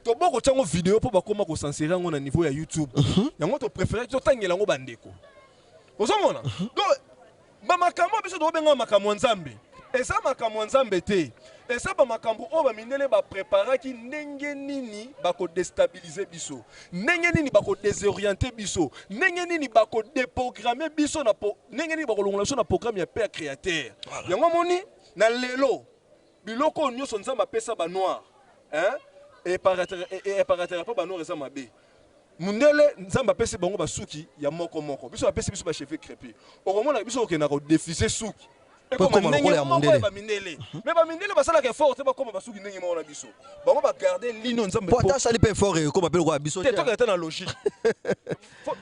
To boko chango vidéo pour bakoma ko censurer ngo na niveau ya YouTube. Yango to préférer to tangela ngo bandeko. Ozomona? Donc ba makambo biso do benga makambo nzambe. Esa makambo nzambe te. Esa ba makambo o ba minele ba préparer ki ndenge nini ba ko déstabiliser biso. Ndenge nini ba ko désorienter biso. Ndenge nini ba ko déprogrammer biso na ndenge nini ba ko longola biso na programme ya père créateur. Yango moni na lelo biloko nyoso nzamba pesa ba noir. Hein? Et parateur pas bano reza mabe mundele nzamba pese bango basuki ya moko biso apesi biso ba chef crépi okomona biso okena ko défiser suki e comme ndenge ya mundele mais ba mindele basala ke fort ba comme basuki ndenge mona biso bango ba garder ligne nzamba po ta sali pe fort ko ba pelo ko biso te to ka na logique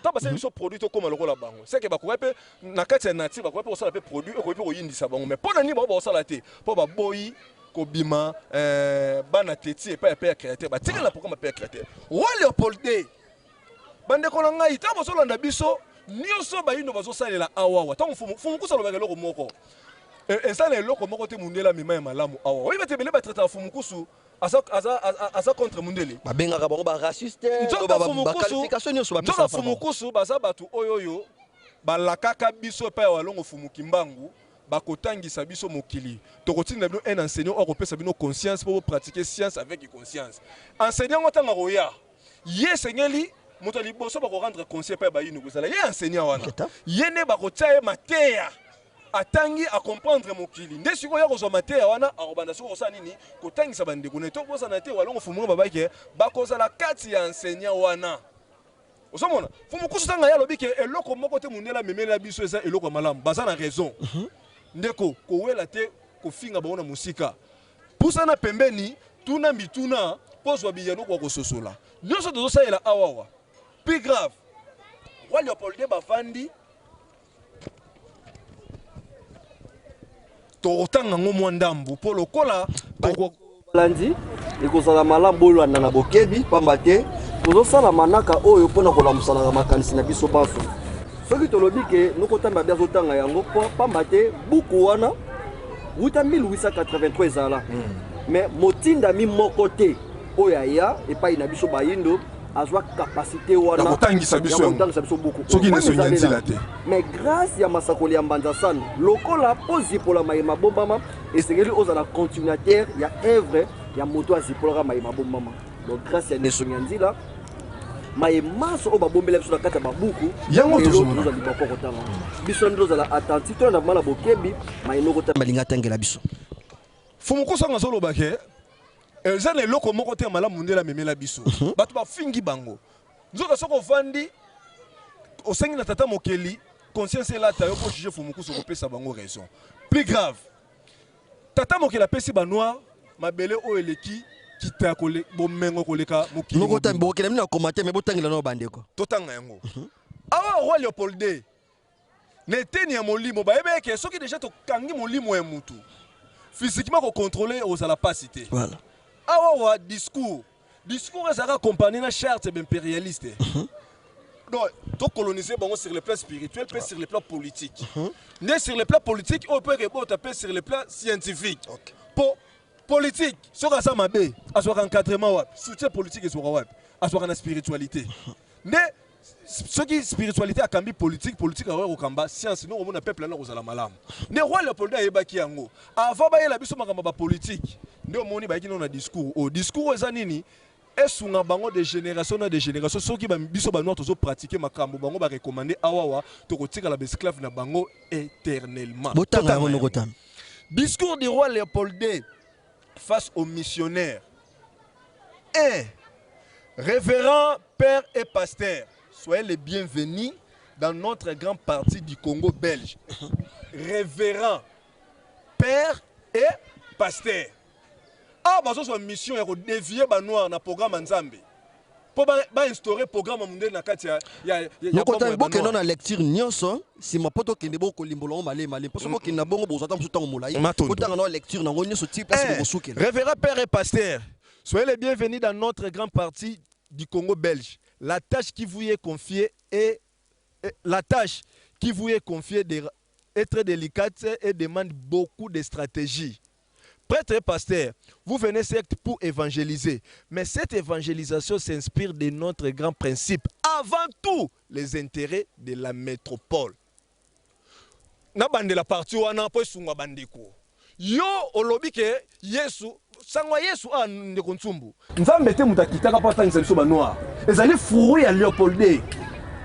ta ba biso produit to comme lokola bango c'est que ba ko pe na kati ya native ba ko pe osala pe produit ko pe ko yindisa bango mais pona ni ba osala te po ba boyi Kobima, bana teti et pas père créateur. Bah tiens là pourquoi ma père créateur. Roi Léopold II. Bande kolanga ita boso landa biso nyoso ba yino bazo salela awawa. Tant fumu kusalo ba loko moko. Et ça les loko moko te mundela mima ya malamu awa. Oui ba te bele ba traiter fumu kusu asa contre mundele. Ba benga ka bango ba raciste. Ba qualification nyoso ba bisa. Fumu kusu baza batu oyoyo ba lakaka biso pa ya longo fumu kimbangu. Bakotangisa biso mokili tokotinda bino un enseignant européen sabino conscience pour pratiquer science avec conscience enseignant otanga roya ye sengeli moto liboso bako rendre conscient pa bayinu kozala ye enseignant wana ye ne bakotia mateya atangi a comprendre mokili nde siko ya kozwa mateya wana akobanda siko kosa nini kotangisa bandeko ne to bosa na te walongo fumunga babake bakozala kati ya enseignant wana osomona fumu kusutanga ya lobike eloko moko te munela memela biso eza eloko malamu baza na raison ndeko kowela te kofinga baona musika pusana pembeni tuna mituna pozwa biyano kwa kososola nyonso tozosalela awawa plus grave roi Léopold II bafandi tokotanga ngo mwa ndambu po lokola landi ekozala malamu oyo anda na bokebi pamba te tozosala manaka oyo mpona kolamusanaka makanisi na biso baso soki tolobi ke nokotamba bia azotanga yango pamba te buku wana wuta 1883 ezala mais motindami moko te oyo aya epai na biso bayindo azwa capacité wana kotangisa biso buku soki ne sonyanzila te mais grâce ya masakoli ya mbanza sano lokola ozipola mayema bombama esengeli ozala continuateur ya œuvre ya moto azipolaka mayema bombama donc grâce ya nesonyanzila maye maso o babombela biso na kati ya babuku yango tozomona liboko kotanga biso ndo zala attentif to na mala bokebi maye noko ta malinga tangela biso fumuko sanga solo bake eza na eloko moko te malamu ndela memela biso bato bafingi bango nzoka soko vandi osengi na tata mokeli conscience elata yo po juger fumuko soko pesa bango raison plus grave tata mokeli apesi banoir mabele o eleki kita kole bomengo koleka mokili noko ta mbokela mina komate me botangela no bandeko totanga yango awa roi Léopold II neteni ya molimo bayebeke soki déjà tokangi molimo ya mutu physiquement ko contrôler aux à la pasité voilà awa discours ezaka accompagné na charte impérialiste donc to coloniser bango sur le plan spirituel puis sur le plan politique mais sur le plan politique on peut taper sur le plan scientifique pour politique soka sa mabe aswaka encadrement wa soutien politique eswaka wa aswaka na spiritualité mais ce qui spiritualité a cambi politique a okamba science nous on a peuple na kozala malamu ne roi Léopold ayebaki yango avant ba yela biso makamba ba politique ndio moni ba kino na discours au discours eza nini esunga bango de génération na de génération soki ba biso ba noir tozo pratiquer makambo bango ba recommander awawa to kotika la esclave na bango éternellement discours du roi Léopold II face aux missionnaires. Révérend père et pasteur, soyez les bienvenus dans notre grand parti du Congo belge. Révérend père et pasteur. Ah, bah, c'est une mission de dévier les noirs dans le programme Nzambe. Pour instaurer le programme mondial dans le cadre de la lecture nyonso si ma poto kende boko limbolo malé parce que kende bongo bozata musuta ngomolai autant na lecture na nyonso type place bosuke révérend père et pasteur soyez les bienvenus dans notre grand parti du Congo belge la tâche qui vous est confiée est très délicate et demande beaucoup de stratégie. Prêtre et pasteur, vous venez certes pour évangéliser, mais cette évangélisation s'inspire de notre grand principe, avant tout les intérêts de la métropole. Na bande la partie wana po sunga bandeko. Yo olobi ke Yesu sangwa Yesu ande kontsumbu. Nzambe te mutakitaka pa tangisa biso ba noir. Ezali fruit ya Léopold II.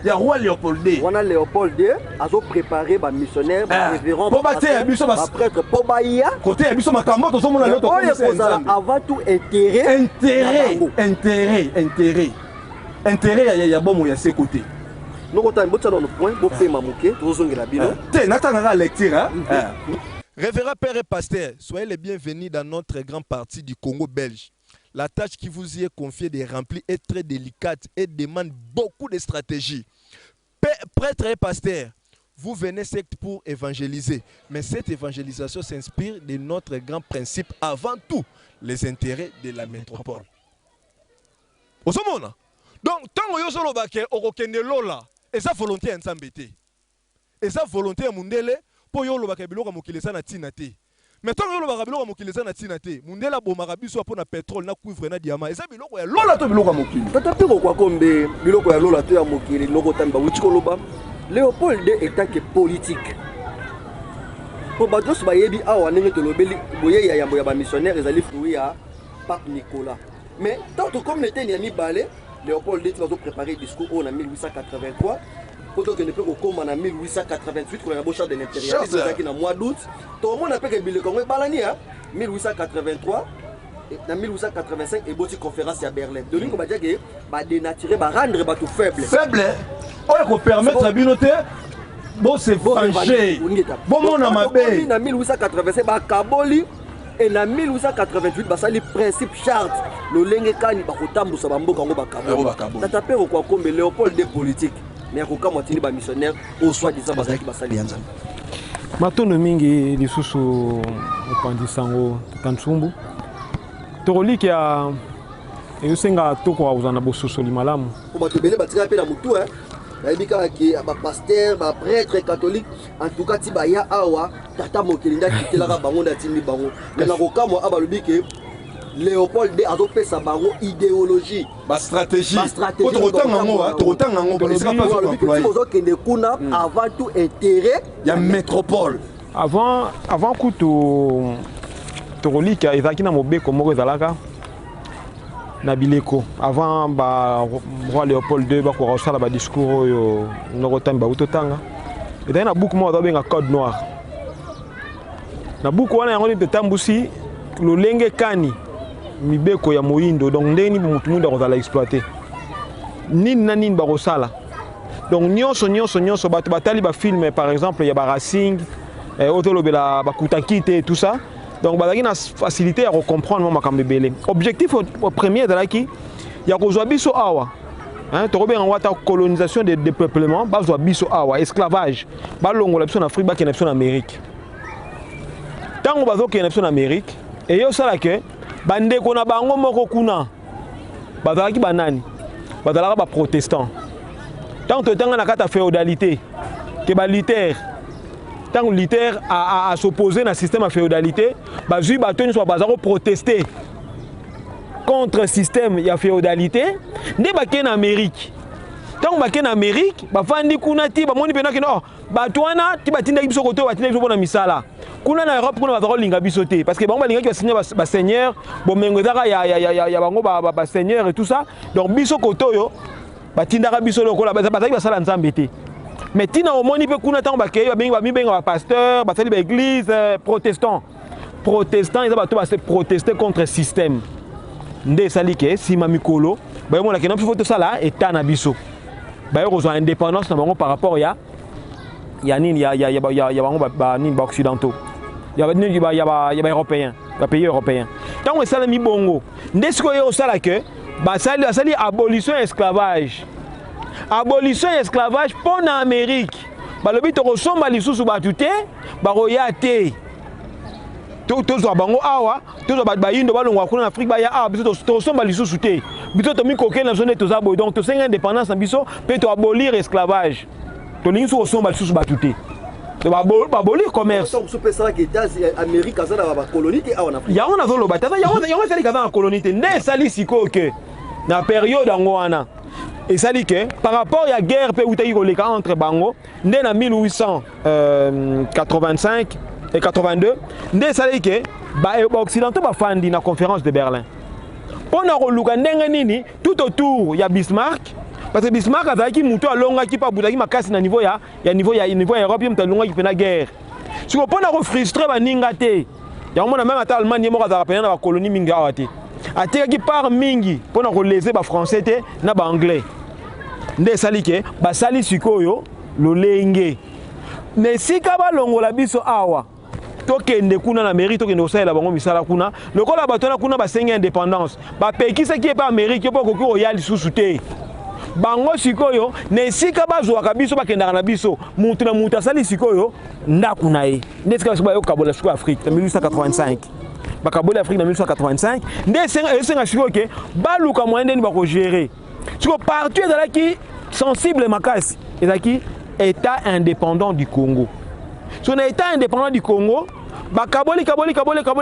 Ya roi Léopold II. On a Léopold II azo préparer ba missionnaire ba révérend ba prêtre po ba ya côté ya biso makambo to somona loto ko avant tout intérêt ya bomo ya ses côtés. Nous avons un point pour faire mamouké, nous avons la Bible. Révérend père et pasteur, soyez les bienvenus dans notre grand parti du Congo belge. La tâche qui vous y est confiée de remplir est très délicate et demande beaucoup de stratégie. Prêtre et pasteur, vous venez certes pour évangéliser, mais cette évangélisation s'inspire de notre grand principe, avant tout les intérêts de la métropole. Donc, tant que vous avez lola, et ça volonté en s'embêter. Et ça volonté en mundele, pour yo loba kabilo mokilesa na tinate. Mais tant que loba kabilo mokilesa na tinate, mundela bomaka biso pour na pétrole na cuivre na diamant. Et ça biloko ya lola to biloko mokili. Tata piko kwa kombe biloko ya lola to ya mokili noko tamba wutiko loba. Léopold II état que politique. Pour bados ba yebi awa ndenge to lobeli boye ya yambo ya ba missionnaire ezali fruit ya Pape Nicolas. Mais tant que comme n'était ni ami balé Léopold II va préparer discours en 1883 pour que ne peut comme en 1888 qu'on a beau char de l'impérialisme qui na mois d'août tout le monde appelle que Billy Congo balani 1883 et en 1885 et boti conférence à Berlin de l'ingo ba dire que ba dénaturer ba rendre ba tout faible on peut permettre à binoté bon se venger bon mon amabe en 1885 ba kaboli. Et en 1888, bah ça les principes charte, le lengekani ba kotambu sa bambo kango ba kabo. Tata père quoi comme Léopold II politique, mais akoka mwatini ba missionnaire au soit disant ba zaki ba sali yanza. Matono mingi lisusu opandi sango tansumbu. Toroliki ya yusenga toko uzana bososo limalamu. Ko ba tobele ba tira pe na mutu hein. Naibika ki ba pasteur, ba prêtre catholique, en tout cas ti ba ya awa tata mokelinda kitela bango na tindi bango. Mais na kokamwa abalobi ke Léopold II azo pesa bango idéologie, ba stratégie. Totanga ngo ba sera pas employé. Ozo kende kuna avant tout intérêt ya métropole. Avant kutu torolika ezaki na mobeko moko ezalaka na bileko avant roi Léopold II bakosala badiscours oyo nokotambi bautotanga ezali na buku moko babenga code noir na buku wana yango nini totambusi lolenge kani mibeko ya moyindo donc ndenge nini motu moyindo akozala exploité nini na nini bakosala donc nyonso bato batali bafilme par exemple ya baracing oyo tolobela bakutakite et tout ça donc bazalaki na facilité ya kocomprendre makambo ebele objectif premier ezalaki ya kozwa biso awa tokobenga ngo ata colonisation de dépeuplement bazwa biso awa esclavage balongola biso na Afrique bakende biso na Amérique ntango bazokende biso na Amérique eyosala ke bandeko na bango moko kuna bazalaki banani bazalaka baprotestant ntango totanga na kati ya féodalité ke balutère tant Luther a s'opposé à système de féodalité, bazui bato ni soit bazaro protester contre le système de féodalité, ne baké en Amérique. Tant baké en Amérique, ba fandi kuna ti ba moni pena ke no, batwana ti batinda biso koto batinda biso na misala. Kuna na Europe kuna bazaro linga biso te parce que bango balinga ki signer ba seigneur, bo mengo daka ya bango ba seigneur et tout ça. Donc biso koto yo batinda biso lokola bazaki basala nzambe te. Mais tina omoni pe kuna tango bakei ba pasteur basali ba église protestant ils bato ba se protester contre le système nde sali ke sima mikolo ba mona ke na photo sala état na biso ba yo zo indépendance na bango par rapport ya nini ya bango ba nini ba occidentaux ya européens ba pays européens tango sala mi bongo nde siko yo sala ke ba sali abolition esclavage. Abolition esclavage pour l'Amérique. Balobi to kosomba lisusu batute, baroya te. Tozo bango awa, tozo bayindo balongwa kuna Afrique ba ya awa biso to kosomba lisusu te. Biso to mi koke na zone toza boy. Donc to senga indépendance na biso pe to abolir esclavage. To lingi so kosomba lisusu batute. To abolir commerce. To so pesa ke Amérique azala ba colonie te awa na Afrique. Ya on azolo batata, ya on sali kaza na colonie te. Ne sali siko ke na période ngo wana. Et ça dit que par rapport à la guerre entre Bango, né en 1885 et 82, ça dit que les Occidentaux ont fait la conférence de Berlin. On a regardé tout autour, il y a Bismarck, parce que Bismarck a dit qu'il y a longa qui pas boudagi makasi na niveau ya niveau Europe, il y a longa qui fait la guerre. Si on a frustré ba ningate, il y a même à Allemagne mo ka pena na colonie mingawate. Ateki par mingi pour nous relayer ba français te na ba anglais nde sali ke ba sali sikoyo lolenge mais sika ba longola biso awa tokende kuna na mairie tokende osala bango misala kuna lokola batona kuna ba senga indépendance ba pekisa ki pa Amérique po koki oyali susu te bango sikoyo ne sika bazwaka biso bakendaka na biso mutu na mutu asali sikoyo ndaku na ye nde sika ba yokabola siko Afrique en 1885 bakaboli Afrique en 1885 nde senga siko ke baluka moyen ndeni bako gérer siko partout ezalaki sensible makasi ezalaki état indépendant du Congo son état indépendant du Congo bakaboli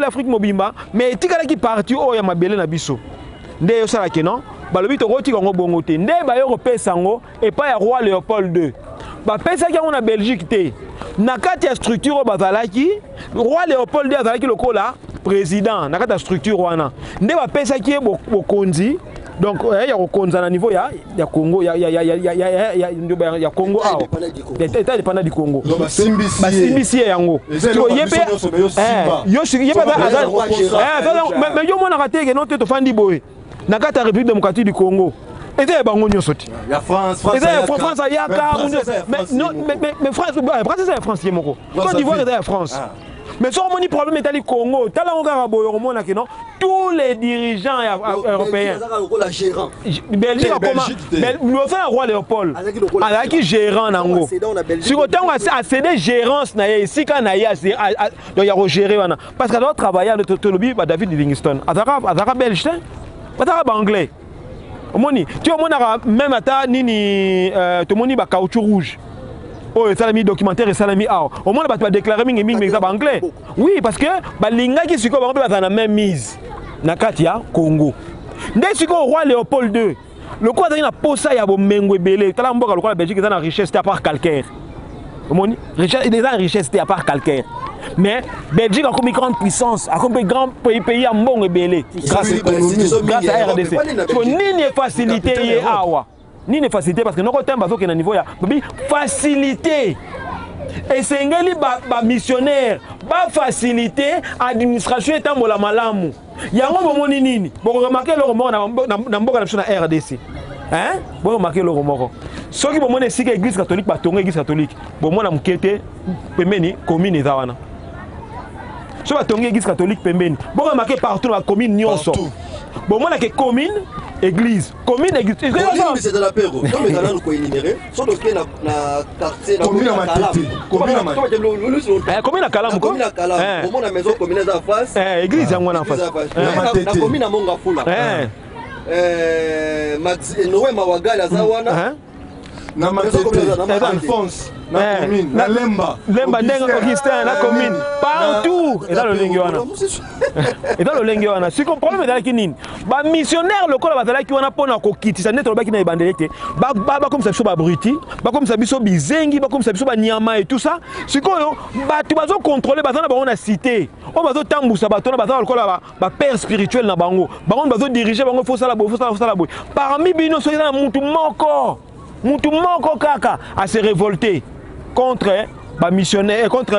Afrique mobimba mais tikalaki parti oyo mabele na biso nde yo sala ke non balobi to roti kongo bongo te nde ba yo kopesa ngo et pas ya roi Léopold II ba pesa ki ngo na Belgique te na kati ya structure bazalaki roi Léopold II azalaki lokola président na kati ya structure wana nde ba pesa ki bokonzi donc il y a au niveau ya Congo ya Congo ah état dépendant du Congo basimbisi yango yo yepe mais yo mona kateke non te fandi boy na kata République démocratique du Congo était bango nyonso ti ya France ya ka mais France c'est France yemoko Côte d'Ivoire c'est France. Mais si on a un problème avec le Congo, tous les dirigeants européens. Belgique a comment? Le fait un roi Léopold. Avec qui gérant Nango. Si on a cédé gérance, ici quand il y a géré. Parce qu'il doit travailler avec David Livingstone. Avec Belge, avec anglais. Tu vois, même à Nini, tout le monde a caoutchouc rouge. Oh, ça a mis documentaire et ça a mis out. Au moins, on va déclarer mais anglais. Oui, parce que les gens qui sont dans la même mise. Nakatia, Congo. Dès que le roi Léopold II, le quoi il a posé à Bomengo Belé, tu as le roi de Belgique qui a une richesse à part calcaire. Il a une richesse à part calcaire. Mais Belgique a comme grande puissance, a comme grand pays à mbongo belé grâce à RDC. So nini facilité ye awa. Nini facilité parce que nous avons bazo na niveau ya facilité. Et c'est ba missionnaire, ba facilité administration étant la malamu. Yango bomoni nini? Bon remarquer le remords na mboka na RDC. Hein? Bon remarquer le remords. Ceux qui bomoni si église catholique ba tonga église catholique. Bomoni na mukete pembeni commune ezawana. So ba tonga église catholique pembeni. Bon remarquer partout la commune nyonso. Bomoni que commune église, commune église. C'est de la paix. Non mais quand on énuméré, soit donc na quartier la commune à Kalam. Commune à Kalam. Commune à Kalam. Au moins la maison commune en face. Église en face. La commune à Mongafula. Noé Mawaga la Zawana. Na Matete, Alphonse, na commune, na Lemba Ndengo Augustin, na commune, partout. Et dans le Lenguana. Et dans le Lenguana. Si comprend le dans kinine. Ba missionnaire le col bazala ki wana pona ko kitisa neto ba ki na ebandelete. Ba comme ça biso ba bruti, ba comme ça biso bizengi, ba comme ça biso ba nyama et tout ça. Sikoyo ba tu bazo contrôler bazana ba on a cité. On bazo tambusa ba tona bazala le col ba père spirituel na bango. Ba on bazo diriger bango faut ça la boy. Parmi bino so na mutu moko. Mutu moko kaka a se révolter contre ba missionnaire contre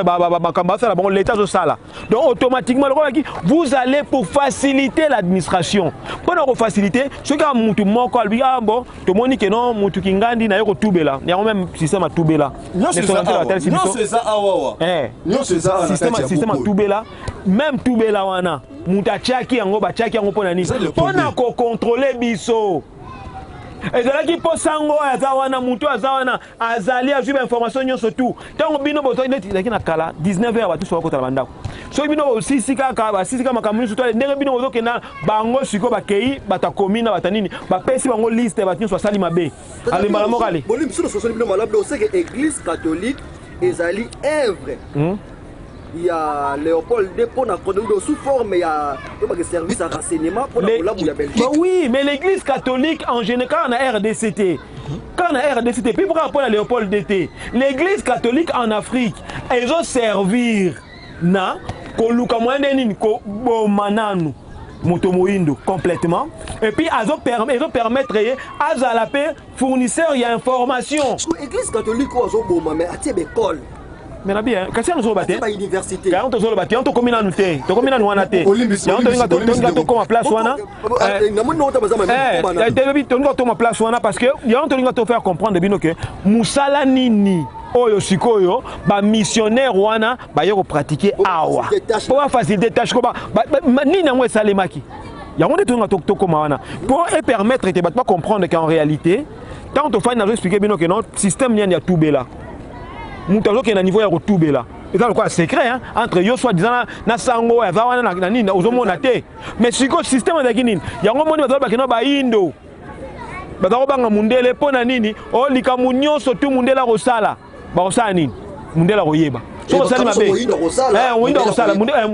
l'état de ça là. Donc automatiquement vous allez pour faciliter l'administration. Pour faciliter ce qui a mutu moko albi ah bon to moni que non mutu kingandi na yoko tubela. Il y a même système à tubela. Non c'est ça awawa. Non c'est ça système à tubela. Même tubela wana mutu chaki yango ba chaki yango pona ni. Pona ko contrôler biso. Et là qui pose sango azawana muto azawana azali ajuba information nyonso tout tant bino boto ndeti na kala 19h watu so kota bandako so bino aussi sika makamuni so to ndenge bino bozo kena bango siko bakei batakomina batanini bapesi bango liste batinyo so sali mabe alimbala mokale bolim sur so bino malable on sait que église catholique ezali œuvre il y a Léopold Dépôt sous forme il y a des services à renseignement pour la Belgique. Oui, mais l'église catholique en général en a RDCT. Quand on a RDCT, puis pourquoi pas Léopold Dépôt? L'église catholique en Afrique, elles ont servir na koluka mwaneni ko bomananu motomoindo complètement et puis elles ont permettre à Zalapé fournisseur il y a information. L'église catholique au bon mais à école. Mais bien, quand c'est nous battre, pas université. Quand on se battre, on te commune à nous té, te commune à nous anaté. On te comme place wana. Comme place wana parce que il y a on te faire comprendre bino que musala nini oyo sikoyo ba missionnaire wana ba yoko pratiquer awa. Pour faciliter tâche ko ba nini ngwe salemaki. Il y a on te comme wana pour permettre de pas comprendre qu'en réalité quand on fait expliquer bino que notre système n'y a tout bela. Mutazo qui na niveau ya rotubela et ça quoi secret hein entre yo soit disant na sango ya zawana na nini ozomona te mais siko système de kinini yango moni bazo bakino ba indo bazo banga mundele pona nini o likamunyo sotu mundela rosala ba rosala nini mundela royeba so sali mabe moyindo rosala mundela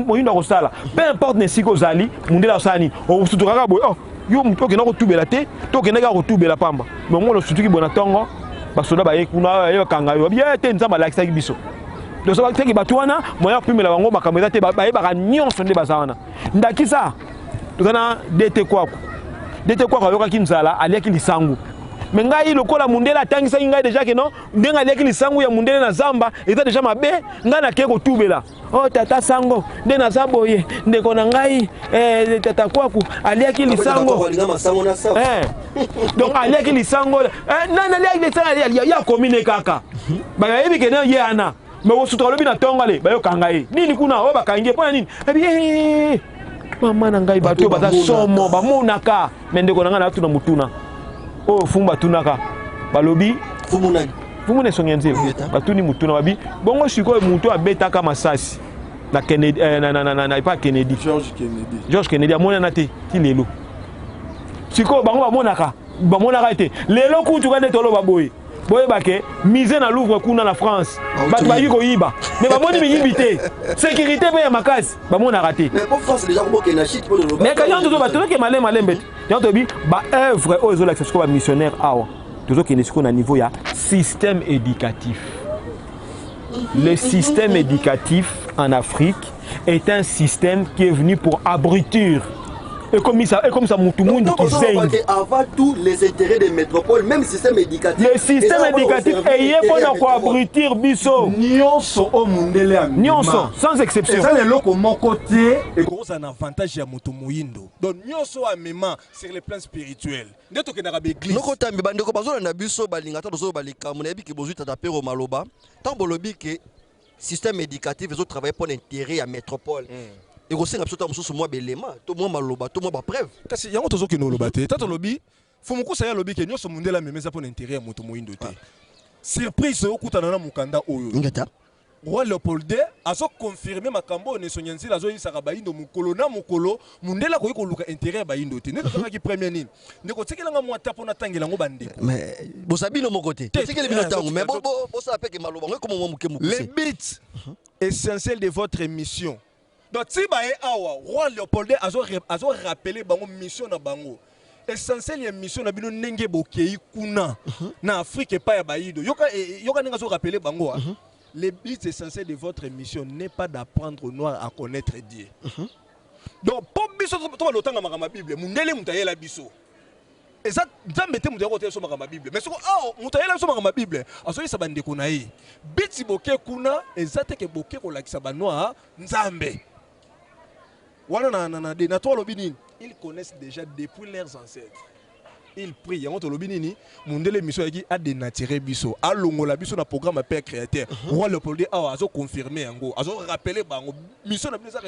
moyindo rosala peu importe ne siko zali mundela rosala nini o sutukaka boy oh yo muto ke na rotubela te to ke na ga rotubela pamba mais ngo lo sutuki bona tongo basoda baye kuna yo kanga yo bien te nzamba la kisaki biso do so bakeki batwana moya pimela bango makameza te baye baka nyonso nde bazana ndakisa tozana dete kwako yoka kinzala aliaki lisangu mengai lokola mundela tangisa ngai déjà que non ndenga aliaki lisangu ya mundela na zamba eza déjà mabe ngai na keko tubela oh tata sango nde na zaboye ndeko na ngai tata kwaku aliaki lisango donc aliaki lisango nana aliaki lisango ya commune kaka ba yebi ke na ye ana mais wo sutra lobi na tongale ba yo kanga ye nini kuna o ba kangie pona nini ebi mama na ngai bato baza somo ba monaka mais ndeko na ngai na tuna mutuna oh fumba tunaka balobi fumuna songenze batuni mutuna babi bongo siko mutu abetaka masasi na Kennedy na pas Kennedy George Kennedy amona na te ti lelo siko bango bamonaka te lelo kutu kande tolo baboye boye bake mise na Louvre kuna na France batu bayi ko yiba mais bamoni mi te sécurité pe ya makasi bamonaka te mais pour France déjà ko na shit pour le mais quand on to bato ke malembe yanto bi ba œuvre ozo la ko ba missionnaire awa tozo ke nesiko na niveau ya système éducatif le système éducatif en Afrique est un système qui est venu pour abrutir. Et comme ça, Moutoumoundi qui saigne. Avant tout, les intérêts des métropoles, même le système éducatif. Le système éducatif est pour abrutir Bisso. Nyonso au mundele Nyonso, sans exception. Et ça, les locaux, mon côté. Et gros, un avantage à Moutoumouindo. Donc, nyonso à même sur le plan spirituel. Nous sommes dans l'église. Nous sommes dans l'église. Tant que le système éducatif veut travailler pour l'intérêt à métropole. Et aussi, nous avons des éléments, tout le monde a preuve. Parce que nous avons des lobby. Tant que lobby, faut que nous lobby que nous sommes mondial mais pour l'intérêt à Moutoumouindo. Surprise, au coup de Mukanda Oyo. Roi Léopold II a confirmé ma cambo ne sonyanzi la zoyi sarabayindo mukolo na mukolo mundela ko yiko luka intérêt bayindo te ne ko ki premier nini ne ko tikela nga mwata pona tangela ngo bande mais bo sabino mo côté tikela bino tango mais bo ça fait que maloba ngo comme muke muke les bits essentiels de votre mission. Donc si ba e awa Roi Léopold II azo rappeler bango mission na bango essentiel ya mission na bino nenge bokei kuna na Afrique pa ya bayindo yoka ninga zo rappeler bango les buts essentiels de votre mission n'est pas d'apprendre aux Noirs à connaître Dieu. Donc, pour biso to le temps ma Bible, mundele mutayela biso. Et ça nzambe te mutayela so ma Bible. Mais soko mutayela so ma Bible, asoyi sa bande kuna yi. Biti boke kuna ezate ke boke ko lakisa ba Noir nzambe. Wana na to lobini, ils connaissent déjà depuis leurs ancêtres. Il prie, yango to lobi nini mundele mission yaki a dénaturé biso a longola biso na programme père créateur Roi Léopold II a azo confirmer yango azo rappeler bango mission na biso ka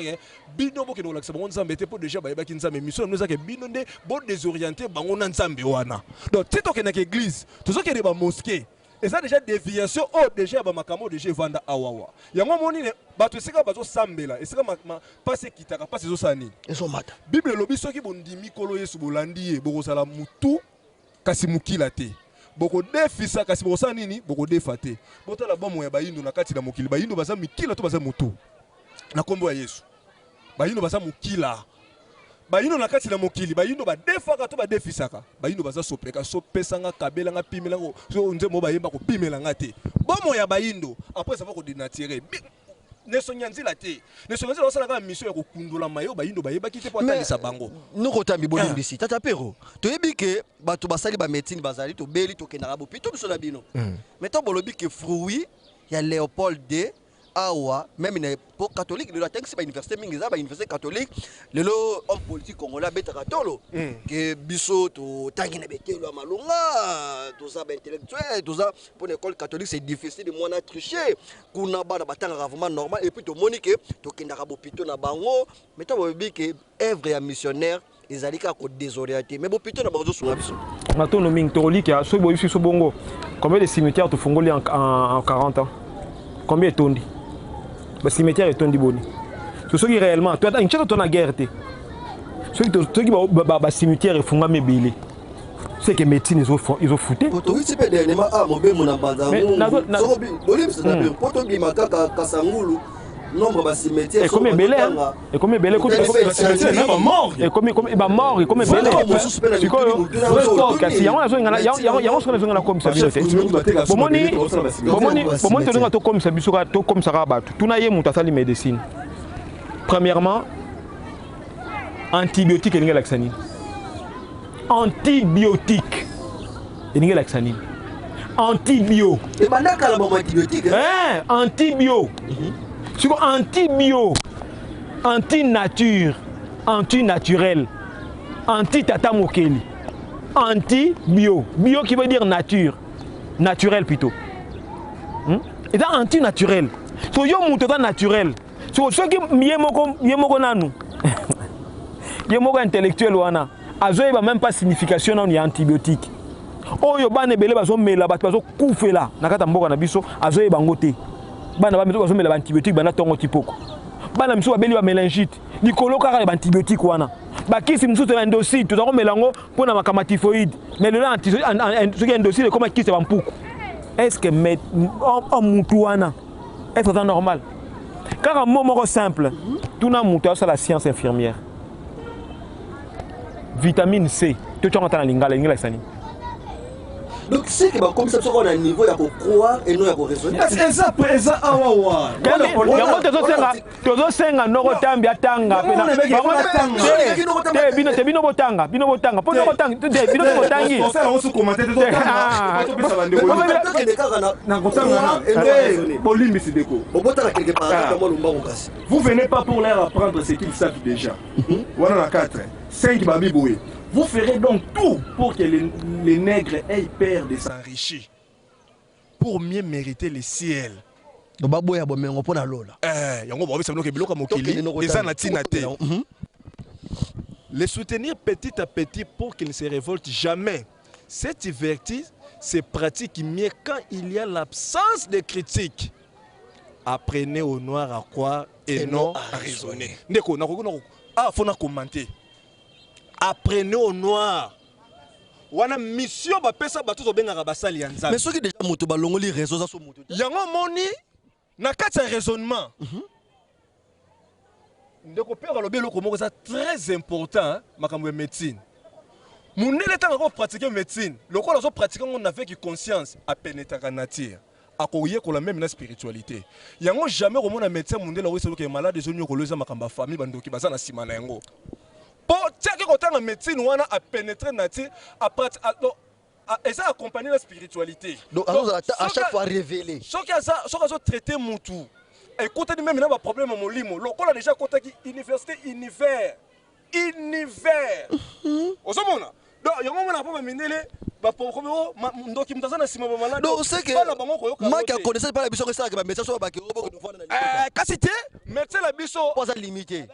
bino boke no lakisa bango nzambe te po déjà ba yebaki nzambe mission na biso ka bino nde bo désorienter bango na nzambe wana. Donc tito ke na église tozo ke ba mosquée et ça déjà déviation déjà ba makamo déjà vanda awawa yango moni ne bato sika bazo sambela et sika passe kitaka passe zo sani eso mata Bible lobi soki bondimi kolo Yesu bolandi ye boko sala mutu kasi mukila te boko defisa kasi boko sala nini boko defate botala bomo ya bayindo na kati na mukili bayindo baza mikila to baza mutu na kombo ya Yesu bayindo baza mukila bayindo na kati na mokili bayindo ba defaka to ba defisaka bayindo baza sopeka sopesanga kabela nga pimela ngo so nzemo bayemba ko pimela nga te bomo ya bayindo après ça va ko dénaturer ne sonyanzi la te ne sonyanzi la sala ka mission ya ko kundula mayo bayindo bayeba kite po atalisa bango nous kotambi boli mbisi tata pero to yebike bato basali ba médecine bazali to beli to kenara bo pito biso na bino mais to bolobi ke fruit ya Léopold II awa même pour catholique le latin c'est pas université mingi za ba université catholique le homme politique congolais betaka tolo que biso to tangi na betelo malunga tout ça intellectuel tout ça pour l'école catholique c'est difficile de moi na tricher kuna ba batanga vraiment normal et puis to monique to kendaka bopito na bango mais to bobi que œuvre ya missionnaire ezalika ko désorienté mais bopito na bazo sunga biso matono mingi toliki ya so boyi so bongo combien de cimetières to fongoli en 40 ans combien tondi le cimetière est tondi boni ce qui réellement toi une chose ton la guerre te ceux qui ba cimetière et funga mebele c'est que médecine ils ont fouté poto oui c'est pas dernièrement mon be mon bandango so bolim c'est d'abord poto bi makaka kasangulu nombre ba cimetière et comme belé et comme belé comme cimetière na mort et comme ba mort et comme belé kasi yango ngana comme ça biso te bomoni to comme ça biso to comme ça rabatu tuna ye muta sali médecine premièrement antibiotique et laxanine antibiotique et laxanine antibio et bandaka la antibiotique antibio sur antibio, anti-nature, anti-naturel, anti-tata mokeli, anti-bio, bio qui veut dire nature, naturel plutôt. Et ça anti-naturel. So yo moutoda naturel. So ceux qui yemoko nanu, yemoko intellectuel wana, azoye ba même pas signification na ni antibiotique. Oyo bane bele bazo mela bato bazo kufela nakata mboka na biso azoye bangote. Bana ba mezo bazomela antibiotique bana tongo tipoko bana miso babeli ba mélangite likolo kaka ba antibiotique wana bakisi miso to endosi to zako melango pona makama typhoïde mais le ce qui endosi le comment kisi ba mpuku est-ce que en mutu wana est-ce normal car un mot simple tout na mutu ça la science infirmière vitamine C to tu entends la lingala sani Donc c'est que comme ça on a un niveau à croire et non à raisonner. C'est ça présent awawa. yango tozosenga noko tambi atanga bino botanga po noko tanga bino botangi on se commenter vous venez pas pour leur apprendre ce qu'ils savent déjà. Voilà 4 5 babiboué. Vous ferez donc tout pour que les nègres aient peur de s'enrichir, pour mieux mériter le ciel. Les soutenir petit à petit pour qu'ils ne se révoltent jamais. Cette vertige se pratique mieux quand il y a l'absence de critique. Apprenez au noir à croire et non à raisonner. Ah, faut commenter. Apprenez au noir. Wana mission ba pesa ba tous obenga basali ya nzambe. Mais ceux qui déjà moto ba longoli réseau ça so moto. Yango moni na kati raisonnement. Ndeko père lobi loko moko ça très important makambo médecine. Munele tanga ko pratiquer médecine. Loko la so pratiquer on avec conscience à pénétrer nature. Akoye ko la même na spiritualité. Yango jamais ko mona médecin mundela o que malade zo nyoko loza makamba famille bandoki baza na sima na yango. Pour que quand on médecine on a pénétrer nature et ça accompagner la spiritualité. Donc à chaque fois révéler. Ce qui a ça traiter mutu. Écoutez même là problème mon limo. Lokola déjà côté université univers. Osomona. Donc yango mona pas minele ba problème ndoki mutaza na sima ba malade. Donc c'est que manque à connaissance pas la biso que ça que ba médecin so ba ke obo ko fona na. Kasité médecin la biso pas limité.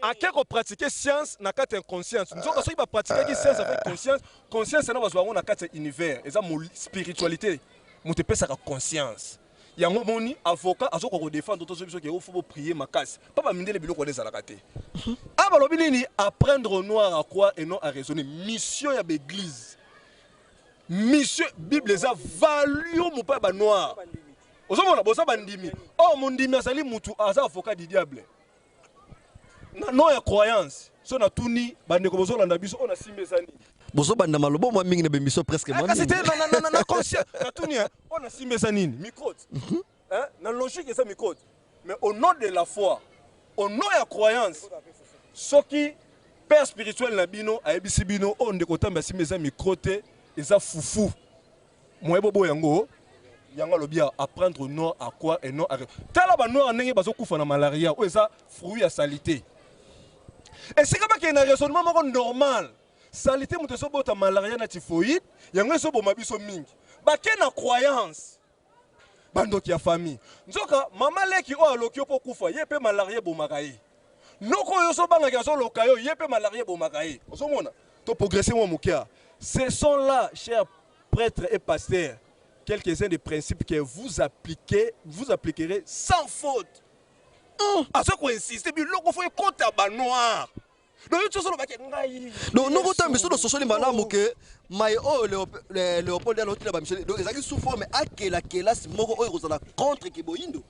En quelque pratiquer science n'a qu'à être conscience. Nous avons pas pratiquer science avec conscience. Conscience c'est n'a pas qu'à univers. Et ça mon spiritualité. Mon te pèse à conscience. Il y a un moni avocat à ce qu'on défend d'autres choses qui faut prier ma casse. Pas pas miner les bilans qu'on les a la raté. Ah bah l'obinini apprendre au noir à croire et non à raisonner. Mission ya l'église. Mission Bible les a valu mon papa noir. Aux hommes on a bossé bandimi. Oh mon dimi a sali mutu asa avocat du diable. Non ya croyance so na tuni bande ko bozo landa biso on a simbezani bozo banda malobo moi mingi na bemiso presque moi c'était na conscience na tuni on a simbezani micro hein na logique ça micro mais au nom de la foi au nom ya croyance ce qui père spirituel na bino a ebisi bino on de kotamba simbezani micro te eza fufu moi bobo yango yanga lobia apprendre non à quoi et non à tala ba noir ndenge bazo kufa na malaria ou eza fruit ya salité. Et c'est comme qu'il y a un raisonnement normal. Salité, mon teso bota malaria na typhoïde, yango so bo mabiso mingi. Ba ke na croyance. Bando ki ya famille. Nzoka mama leki o alokio po kufa, ye pe malaria bo makaye. Noko yo so banga ka so lokayo, ye pe malaria bo makaye. Oso mona, to progresser mo mukia. Ce sont là, chers prêtres et pasteurs, quelques-uns des principes que vous appliquerez sans faute. À ce qu'on insiste, mais l'on faut compter à noir. Donc nous avons besoin de social malamu que mai o Léopold de l'autre là Michel donc ezaki souffre mais akela classe moko oyo kozala contre kiboyindo.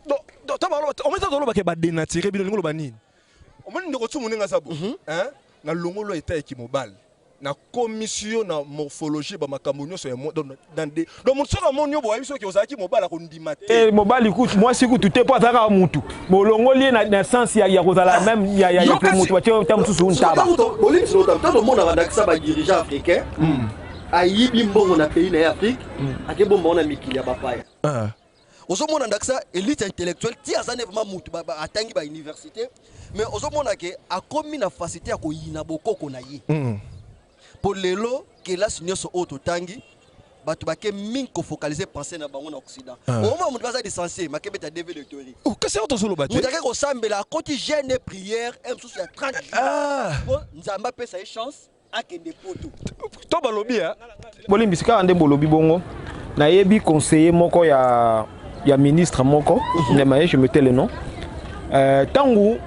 Donc tabalo on met ça dans le baké ba dénaturer bino ngolo banini. On moni ndeko tsumu nenga sabo. Hein? Na longolo état ekimobal. Na commission na morphologie ba makambo nyonso ya dans des donc mon soka monyo bo abiso ki ozaki mobala ko ndima te. Eh mobile écoute moi si tu t'es pas zaka mutu. Molongoli na sens ya kozala même ya mutu ba tiam mususu ntaba. Bolimi so tam tant monde na ça ba dirigeant africain. Ayibi mbongo na pays na Afrique, ake bombo na mikili ya bapaya. Ozomona ndaksa élite intellectuelle ti azane vraiment mutu ba atangi ba université mais ozomona ke akomi na facilité ya ko yina bokoko na ye. Pour lelo kelas nyonso auto tangi batu bake min ko focaliser penser na bango na occident au moment mutu baza licencié makebe ta devoir de théorie que c'est auto solo baté mutu ake ko sambela koti jeûne prière et sous ya 30 jours nzamba pesa e chance akende poto to balobi hein bolimi sika ande bolobi bongo na yebi conseiller moko ya ministre moko ndemaye je mettais le nom tangu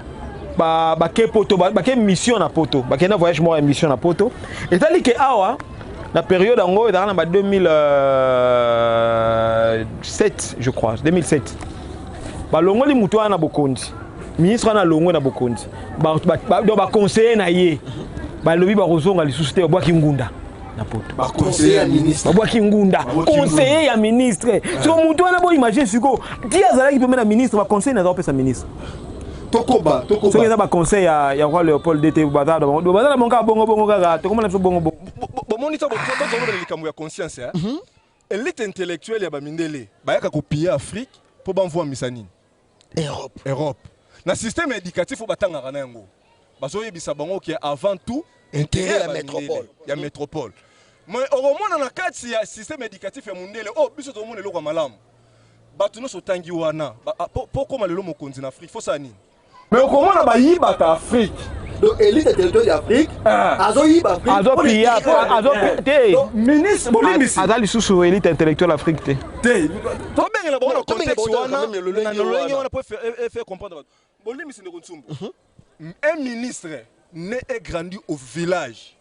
ba ke poto ba ke mission na poto ba ke na voyage mo mission na poto etali ke awa la période en dans 2007 je crois 2007 ba longoli mutu na bokondi ministre na longo na bokondi ba conseiller na ye ba lobi ba kozonga lisusu te ba bwaki ngunda na poto. Ba conseiller ya ministre. Ba Kingunda, conseiller ya ministre. So mutu wana bo imagine siko, ti azalaki pembe na ministre, ba conseiller na za sa ministre. Tokoba. So ngeza ba conseil ya roi Léopold DT Bazada, Bazada monka bongo kaka, to komona so bongo. Bon moniteur bongo na likambo ya conscience hein. Élite intellectuelle ya ba mindele, ba yaka ko piller Afrique pour banvoi misanine. Europe. Na système éducatif batanga kana yango. Bazo yebisa bango ki avant tout intérêt ya métropole. Ya métropole. Mais au moment na kati ya système éducatif ya mundele, oh biso to mona eloko malamu. Batu no so tangi wana. Pourquoi malelo mokonzi na Afrique, faut ça nini? Mais au moment na ba yibata Afrique. Donc élite intellectuelle d'Afrique, azo yiba Afrique. Azo ministre Bolimbisi. Azali susu élite intellectuelle Afrique te. To benga bon contexte wana na lolenge wana pour faire comprendre. Bolimbisi ne kontsumbu. Un ministre né et grandi au village.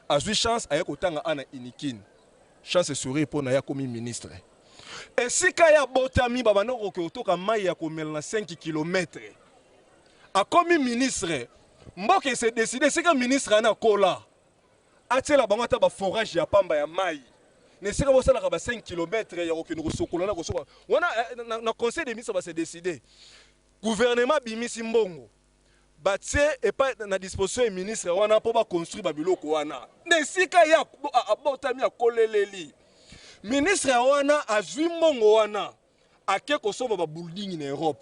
A eu chance à kotanga ana inikine. Chance souris pour na ya comme ministre. Et si kaya botami babana ko toka mai ya komela na 5 km. A comme ministre mboke se décider c'est que ministre ana kola. Atela bango ta ba forage ya pamba ya mai. Ne sika bo sala ka ba 5 km ya ko kinu sokola na ko soba. Wana na conseil des ministres va se décider. Gouvernement bimisi mbongo. Batie et pas na disposition du ministre wana pour ba construire ba biloko wana. Ne sika ya abotami ya koleleli. Ministre wana azwi mbongo wana ake ko soba ba building na Europe.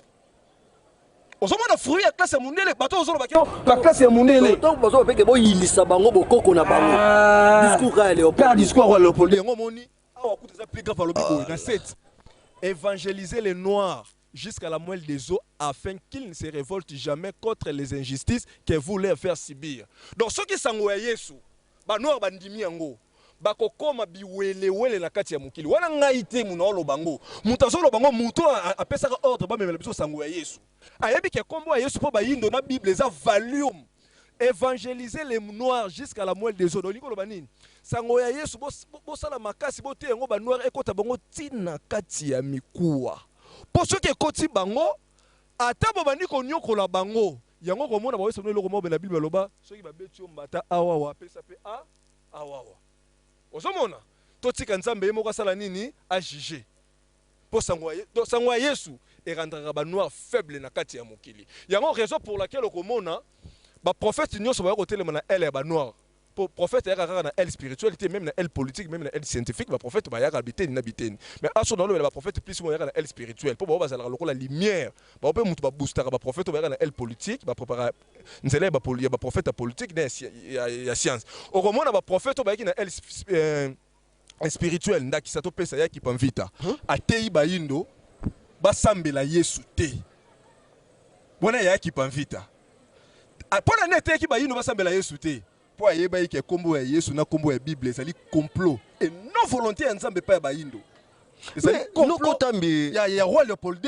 Ozoma na fruit ya classe mondiale bato ozolo ba la classe mondiale. Donc bazo peke bo yilisa bango bokoko na bango. Discours ya Léopold. Discours ya Léopold. Ngo moni awa kuta plus grave lobiko na 7. Évangéliser les noirs jusqu'à la moelle des os afin qu'ils ne se révoltent jamais contre les injustices qu'ils voulaient faire subir. Donc ceux qui sont Yesu, ba noir bandimi yango, ba kokoma biwelewele na kati ya mukili. Wana ngaite munolo bango. Mutazolo bango muto apesa ordre ba memela biso sango ya Yesu. Ayebi ke kombo ya Yesu po ba yindo na Bible za volume. Évangéliser les noirs jusqu'à la moelle des os. Donc likolo banini. Sango ya Yesu bo sala makasi bo te yango ba noir ekota bango tina kati ya mikuwa. Pour ceux qui écoutent bango, atabo bani konyoko la bango, yango komona bawe sono loko mobe la Bible loba, ceux qui ba betio mbata awawa pesa pe awawa. Ozomona, totika nzambe yemo kasala nini a juger. Pour sangwa Yesu et rendre ba noir faible na kati ya mokili. Yango raison pour laquelle okomona ba prophète nyoso ba kotelema na elle ba noir. Pour prophète yaka na elle spiritualité même na elle politique même na elle scientifique ba prophète ba yaka biteni na biteni mais aso dans le ba prophète plus mo yaka na elle spirituelle pour ba bazala lokola lumière ba pe mutu ba booster ba prophète ba yaka na elle politique ba préparer nzela ba prophète politique na ya science au komona ba prophète ba yaki na elle spirituelle ndaki sato pesa yaki pamvita atei ba yindo ba sambela Yesu te bona yaki pamvita pona nete ki ba yindo ba sambela Yesu te. Pour ayeba yeke kombo ya Yesu na kombo ya Bible ezali complot et non volonté ya Nzambe pa ya bayindo. Ezali complot ya roi Léopold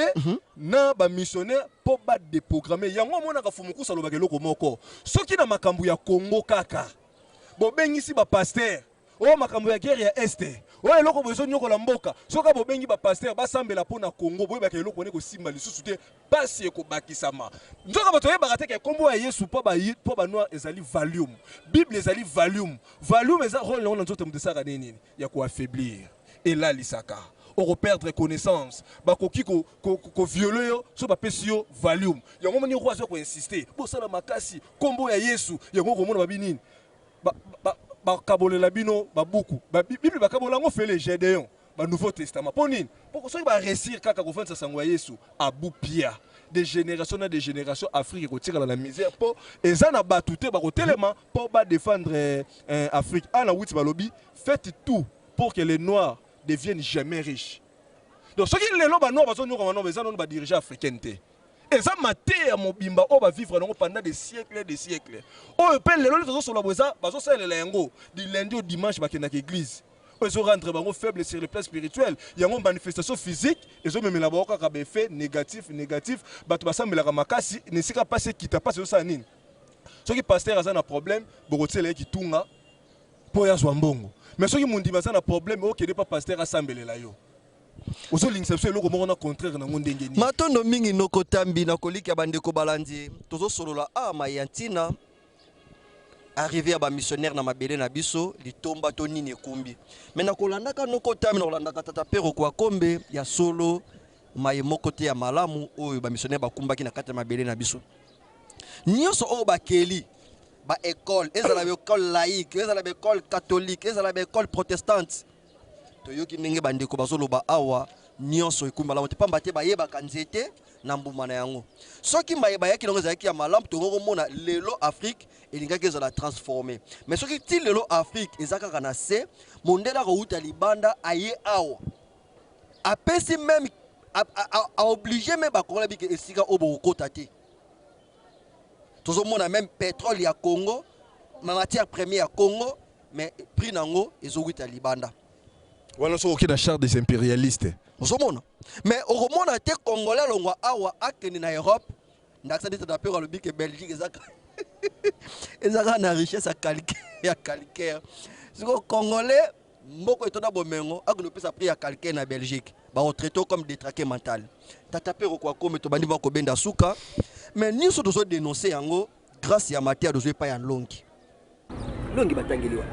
na ba missionnaire pour ba déprogrammer yango mona ka fumu kusa lobaka eloko moko. Soki na makambo ya Congo kaka. Bo bengisi ba pasteur. O makambo ya guerre ya Este. O eloko bozo nyoko la mboka. Soka bo bengi ba pasteur ba sambela pona Congo boyeba ke eloko ne ko simba lisusu te pasi eko bakisama. Nzoka bato yeba te ke kombo ya Yesu po ba noir ezali volume. Bible ezali volume. Volume eza rôle na nzoto mudesaka nini ya ko affaiblir. Et là lisaka. On perdre connaissance. Ba koki ko violer yo so ba pesio volume. Yango moni roi zo ko insister. Bo sala makasi kombo ya Yesu yango ko mona ba binini. Ba kabolela bino ba buku. Ba Bible ba kabola ngo fele Gédéon. Ba Nouveau Testament. Ponine. Pour que ba réussir kaka ko fensa sango ya Yesu abupia. Des générations na des générations Afrique ko tira dans la misère pour ezana batute ba ko telema pour ba défendre Afrique. Ana wit balobi faites tout pour que les noirs deviennent jamais riches. Donc ceux qui les noirs bazo nyoko no bezana no ba dirigeants africains te. Eza maté ya mobimba o ba vivre pendant des siècles des siècles. O pe les lois sur la boza bazo salela yango du lundi au dimanche ba kena église. Ils ont rentré bango faible sur le plan spirituel. Il y a une manifestation physique. Ils ont même la boka ka effet négatif. Bato basambela ka makasi ne sika pas ce qui t'a passé au sanine. Ceux qui pasteur a un problème, bokotele ki tunga po ya zwambongo. Mais ceux qui mundi ba un problème o kede pas pasteur assembelela yo. Ozo l'inception eloko moko na contraire na ngondenge ni. Matondo mingi noko tambi na koliki ya bandeko balandi. Tozo solola mayantina. arrivé à ba missionnaire na mabele na biso litomba to nini ekumbi mais na kolandaka noko tami na kolandaka tata pero kwa kombe ya solo maye moko te ya malamu oyo ba missionnaire bakumbaki na kati ya mabele na biso nyonso oyo bakeli ba école ezala ba école laïque ezala ba école catholique ezala ba école protestante toyoki ndenge bandeko bazoloba awa nyonso ekumbi malamu te pamba te bayebaka nzete na mbuma na yango soki bayaki longo ezalaki ya malamu tokomona lelo Afrique elingaki ezala transformé mais soki ti lelo Afrique ezakaka na se mondela kouta libanda aye awa apesi même a obligé même bakola bike esika obokota te tozomona même pétrole ya Congo ma matière première ya Congo mais prix nango ezowita libanda wana so okina char des impérialistes ozomona mais okomona te congolais longwa awa akende na Europe ndakisa ndeta dape kwa lobike Belgique ezaka na richesse ya calcaire siko congolais mboko etona bomengo akonopesa prix ya calcaire na Belgique ba retraité comme détraqué mental tata pe kwa kombe to bandi ba ko benda suka mais niso dozo dénoncer yango grâce ya matière dozo pa ya longi batangeliwa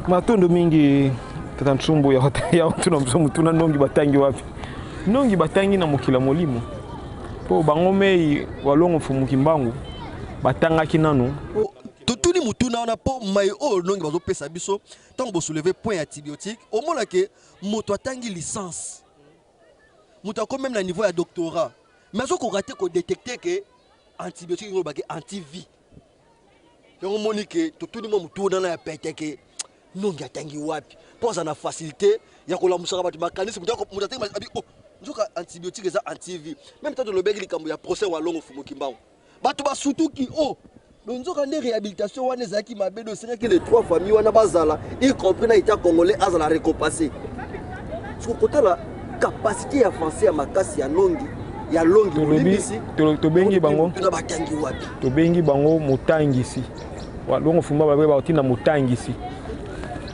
matondo mingi tata Ntsumbu ya watu na msomo tuna nongi batangi wapi nongi batangi na mokila molimo po bangomei walongo fumuki mbangu batangaki nanu totuni mutuna wana po mai o nongi bazo pesa biso tant bo soulever point antibiotique au moins que moto atangi licence moto ko même na niveau ya doctorat mais zo ko raté ko détecter que antibiotique ngo baki anti-vie yango monike totuni mo mutuna na ya pete que nongi atangi wapi pour ça na facilité ya ko la musaka batu makanisi muta atangi abi oh nzoka antibiotique za anti-vie même tant de lobeki likambo ya procès wa longo fumuki mbangu batu ba sutuki oh nzoka ne réhabilitation wana zaki mabedo c'est que les trois familles wana bazala y compris na état congolais azala récompensé parce que la capacité à français à makasi ya longi to bengi bango to batangi wapi to bengi bango motangisi wa longo fumba ba ba otina motangisi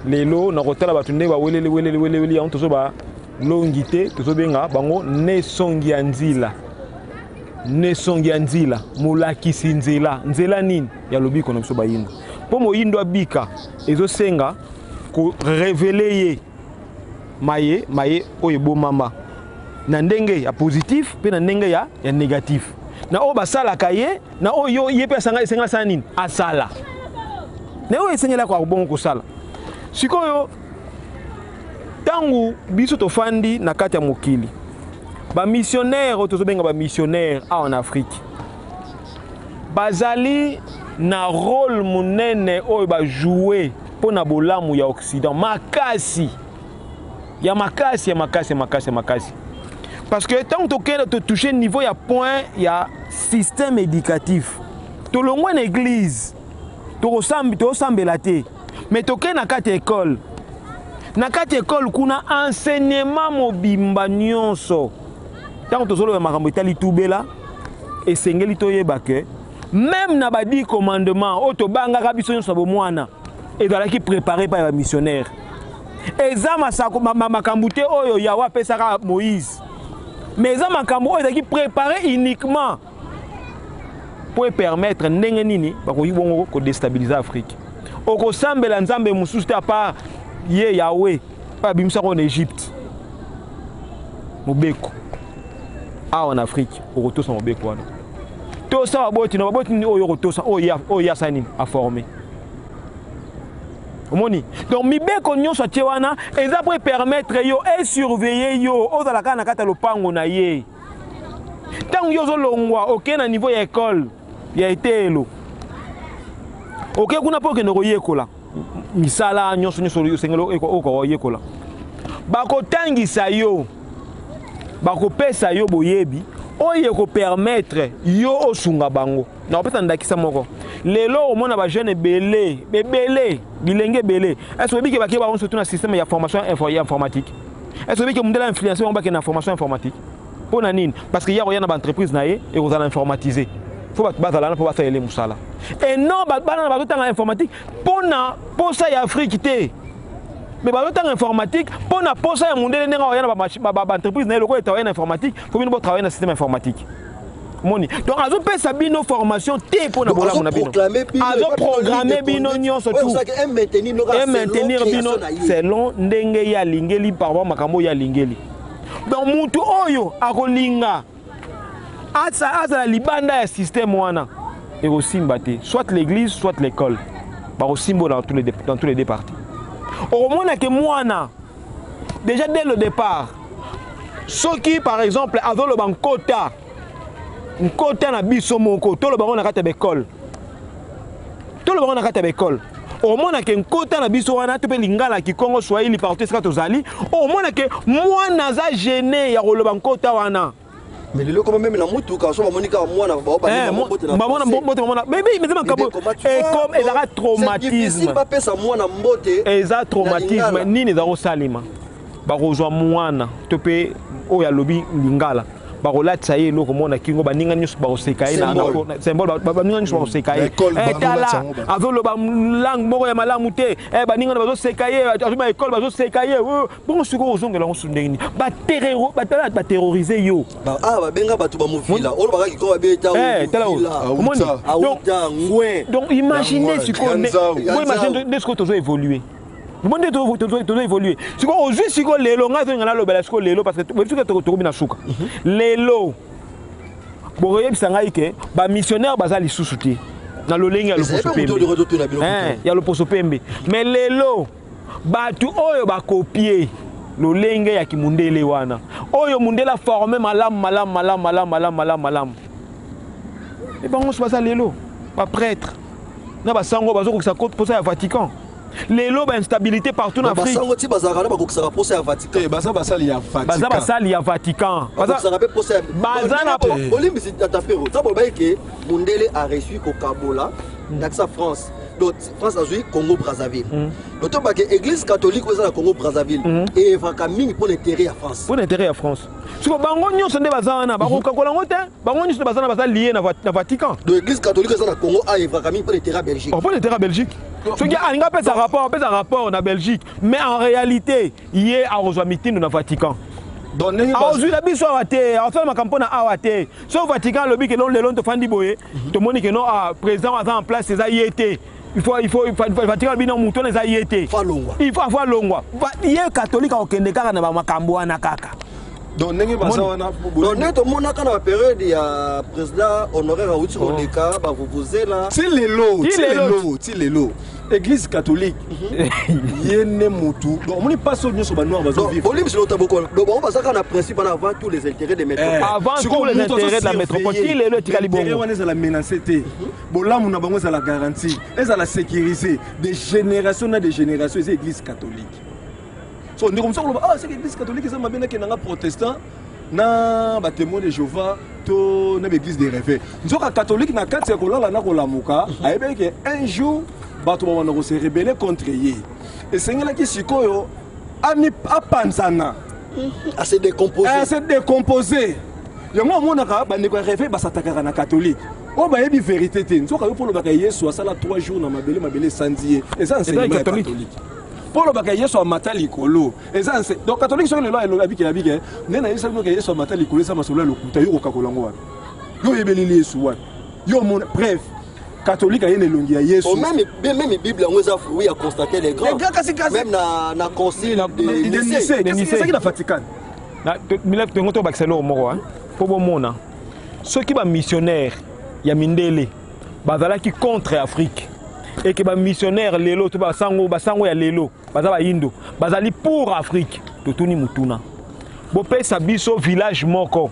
lelo na kotala batu nde ba welele ya onto zo ba longité to zo benga bango ne songi ya nzila nesongi ya nzila molakisi nzela nini ya lobiko na biso bayindo po moyindo abika ezosenga ko révéler ye maye oyo bomama na ndenge ya positif pe na ndenge ya négatif na o basalaka ye na oyo ye pe esengela sana nini asala na oyo esengela kwa bongo kosala sikoyo tangu biso tofandi na kati ya mokili ba missionnaire tozobenga ba missionnaire en Afrique bazali na rôle monene oyo ba jouer pona bolamu ya Occident makasi parce que tant to toucher niveau ya point ya système éducatif to longwa na église to sambela te mais to ke na kati école kuna enseignement mobimba nyonso tant que tozolo makambo etali tubela esengeli toyeba ke même na badi commandement oto banga biso nyonso bomwana ezalaki préparé par les missionnaires eza makambo te oyo yawa pesaka Moïse mais eza makambo oyo ezalaki préparé uniquement pour permettre ndenge nini bakoki bongo ko déstabiliser Afrique okosambela nzambe mususu te à part ye Yahweh pa bimisa ko en Égypte mobeko en Afrique au retour sur mobeko wana to ça baboti oyo retour ça oya sani a formé omoni donc mibeko nyonso tie wana eza pour permettre yo et surveiller yo ozala kana kata lopango na ye tango yo zolongwa OK na niveau ya école ya etelo OK kuna po ke no yekola misala nyonso yo sengelo oko yekola bakotangisa yo bakopesa yo boyebi oyo ko permettre yo osunga bango na opesa ndakisa moko lelo omona ba jeune belé bilenge belé est-ce que biki bakiba on surtout na système ya formation informatique est-ce que biki mundela influencer on baki na formation informatique pour na nini parce que ya ko yana ba entreprise na ye et ko za informatiser faut batala na pour faire les musala et non bana ba tanga informatique pour ça ya Afrique té mais ba tanga informatique pour ça ya mundele nenga yana ba entreprise na ye loko eta en informatique faut bien travailler dans système informatique moni donc azo pesa bino formation te pour na bola mona bino azo programmer bino nyonso tout et maintenir bino selon ndenge ya lingeli par rapport makambo ya lingeli donc mutu oyo akolinga asa la libanda ya système wana et aussi mbate soit l'église soit l'école ba osimbo dans tous les deux parties au moins que mwana déjà dès le départ ceux qui par exemple avaient le bankota un quota na biso moko to le bango na kata l'école to le bango na kata l'école au moins que un quota na biso wana to pe lingala ki Congo Swahili partout ça tozali au moins que moi naza gêné ya le bankota wana mais le comment même na mutu ka so ba monika moi na ba mbote na bébé mais ça comme et la traumatisme pas pesa moi na mbote eza traumatisme nini za rosalima ba rejoindre mwana to pe o ya lobi lingala bakolatisa ye eloko mona kingo baninga nyonso bakoseka ye na symbole baninga nyonso bakoseka ye etala azoloba langue moko ya malamu te baninga na bazoseka ye azoma ekole bazoseka ye bongo sikoyo ozongela ngo ndenge nini baterrorize yo babenga bato bamofila oyo bakaki ko babeta omoni donc imaginez sikoyo nde sikoyo tozo évoluer le monde doit évoluer. Si on joue si on lelo nga zonga na lobela siko lelo parce que tu na suka. Lelo. Boye bisanga ike ba missionnaire bazali susuti. Na lolenga lo posopembe. Ya lo posopembe. Mais lelo batu oyo ba copier lolenge ya kimundele wana. Oyo mundela formé malam. Et bango se basa lelo ba prêtre. Na ba sango bazo ko sa côte pour ça Vatican. Les lobes instabilité partout en Afrique. Basali ya Vatican. Mundele a reçu Kabola, dans France. Donc France a joué Congo Brazzaville. Donc l'église catholique au Congo Brazzaville et Vakaming pour l'intérêt à France. Pour l'intérêt à France. Si vous avez un sonde bazana, bango kakola ngote, bango nyonso bazana bazali lié na Vatican. Donc l'église catholique au Congo a et Vakaming pour l'intérêt à Belgique. Pour l'intérêt à Belgique. Ce qui a un rapport en Belgique, mais en réalité, il y a un meeting dans le Vatican. Aujourd'hui, la biso awate, en fait ma campagne awate. Sur Vatican, le but que l'on le long de Fandi Boye, tout le monde que non président en place c'est AIT. Il faut Vatican le bilan mouton les AIT. Il faut avoir longwa. Il y a catholique au Kendeka na makambo na kaka. Donc tout le monde a la période il y a président honoraire Aouti Ondeka ba vous là. C'est les lots. Église catholique. Yene mutu. Donc on n'est pas sur nyonso ba noir bazo vivre. Olim sur taboko. Donc on va ça na principe avant tous les intérêts des métropoles. Avant tous les intérêts de la métropole. Il est le tikali bongo. On est à la menacer té. Bolam na bango za la garantie. Est à la sécuriser des générations des générations des églises catholiques. So on est comme ça c'est l'église catholique ça m'a bien que na protestant na ba témoin de Jéhovah to na l'église des rêves. Nzoka catholique na kati ya kolala na kolamuka ayebe que un jour bato ba wana se rebeller contre ye. Et sengela ki sikoyo ami apanzana à se décomposer. À se décomposer. Yango mona ka ba ne ko rêver ba s'attaquer na catholique. Oh bah yebi vérité te. Nzoka yo pour le baka Yesu asala 3 jours na mabele sandier. Et ça c'est catholique. Pour le bagage Yesu amata likolo eza donc catholique sur le loi et le abike nena Yesu no Yesu amata likolo ça masolo lokuta yo kokakolango wa yo yebeleli Yesu wa yo mon bref catholique a une longue Yesu même Bible on a fruit à constater les grands même na concile de Nicée c'est ça qui la Vatican na milep to ngoto bakiselo moko hein pour bon mona ceux qui ba missionnaire ya mindele bazalaki contre Afrique et que les missionnaires lelo to basango ya lelo bazaba indo bazali pour Afrique totuni mutuna bo pesa biso village moko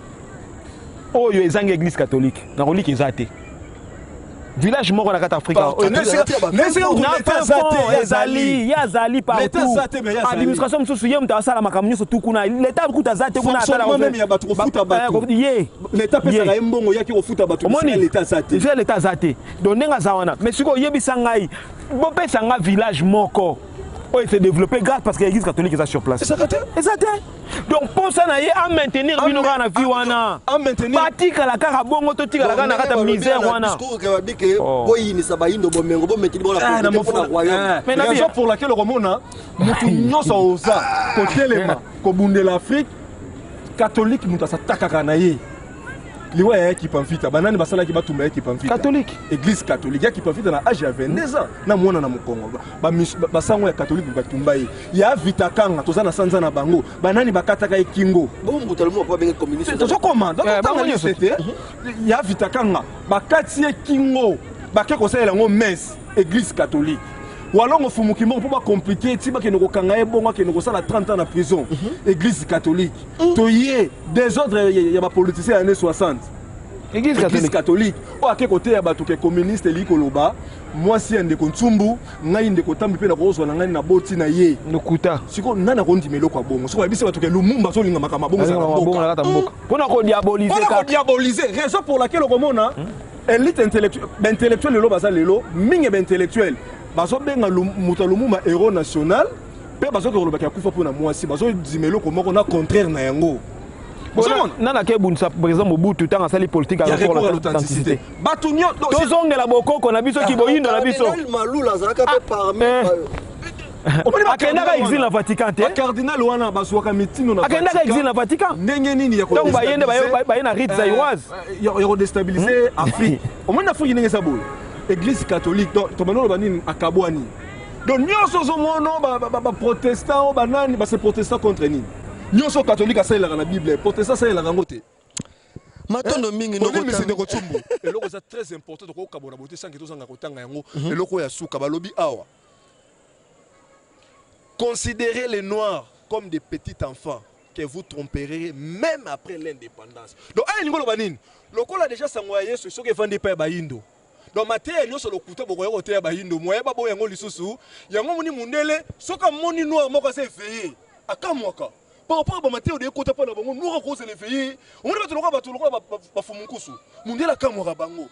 oyo ezanga église catholique na relique ezate village moko na kata Afrique ezali yazali partout administration mususu ye mta sala makamnyo so tukuna l'état kuta zate kuna atala même ya batu kofuta batu l'état pesa ka mbongo yaki kofuta batu l'état zate je l'état zate donc nenga zawana mais siko yebisa ngai bo pesa nga village moko o s'est développé grâce parce que l'église catholique est sur place exact donc pour ça na ye à maintenir bino na vie wana à maintenir batika la kaka bongo to tika la kana kata misère wana mais la raison pour laquelle romona mutu nyoso oza kotelema ko bundela Afrique catholique mutu s'attaque na ye liwa ya qui pamfita banani basala ki batumba ki pamfita catholique église catholique ya qui pamfita na âge ya 22 ans na mwana na mokongo ba sango ya catholique batumba ya vitakanga toza na sanza na bango banani bakataka ekingo bon mutalumo pas bien communiste to commande donc c'était ya vitakanga bakati ekingo bake ko sala ngo messe église catholique walongo fumuki moko po ba compliqué ti ba ke noko kanga ebongo ke noko sala 30 ans na prison église catholique toyé des autres ya ba politiciens années 60 église catholique o ake côté ya bato ke communiste li koloba moi si ande ko ntsumbu ngai ndeko tambi pe na kozwa na ngai na boti na ye nokuta siko nana ko ndimelo kwa bongo siko bisi bato ke lumumba so linga makama bongo za mboka pona ko diaboliser raison pour laquelle on komona élite intellectuelle lelo baza lelo mingi ba intellectuel bazo benga muta lumumba héros national pe bazo ko lobaka kufa pona mwasi bazo dimelo ko moko na contraire na yango nana ke bunsa par exemple Mobutu tanga sali politique à l'authenticité batunyo tozongela bokoko na biso kiboyindo na biso malula zalaka pe parmi akendaka exil na Vatican te cardinal wana bazwaka mitino na akendaka exil na Vatican ndenge nini ya ko donc bayende bayena rite zaïroise ya ko déstabiliser Afrique au moins Afrique ndenge ça boy église catholique to banolo banini akabwani donc nyonso zomono ba protestant banani ba se protestant contre ni nyonso catholique asalela na bible protestant asalela ngote matondo mingi no kotumbu eloko ça très important ko kabona bote sanki to sanga kotanga yango eloko ya suka balobi awa considérez les noirs comme des petits enfants que vous tromperez même après l'indépendance donc ay ngolo banini lokola déjà sangwa yesu soki vandi pa ba indo donc maté nyonso lokuta bokoya koteya ba indo moya babo yango lisusu yango moni mundele soka moni noir moko se veiller akamwaka par rapport à maté de kota pa na bango noir ko se le veiller on va te lokola ba fumunkusu mundele akamwaka bango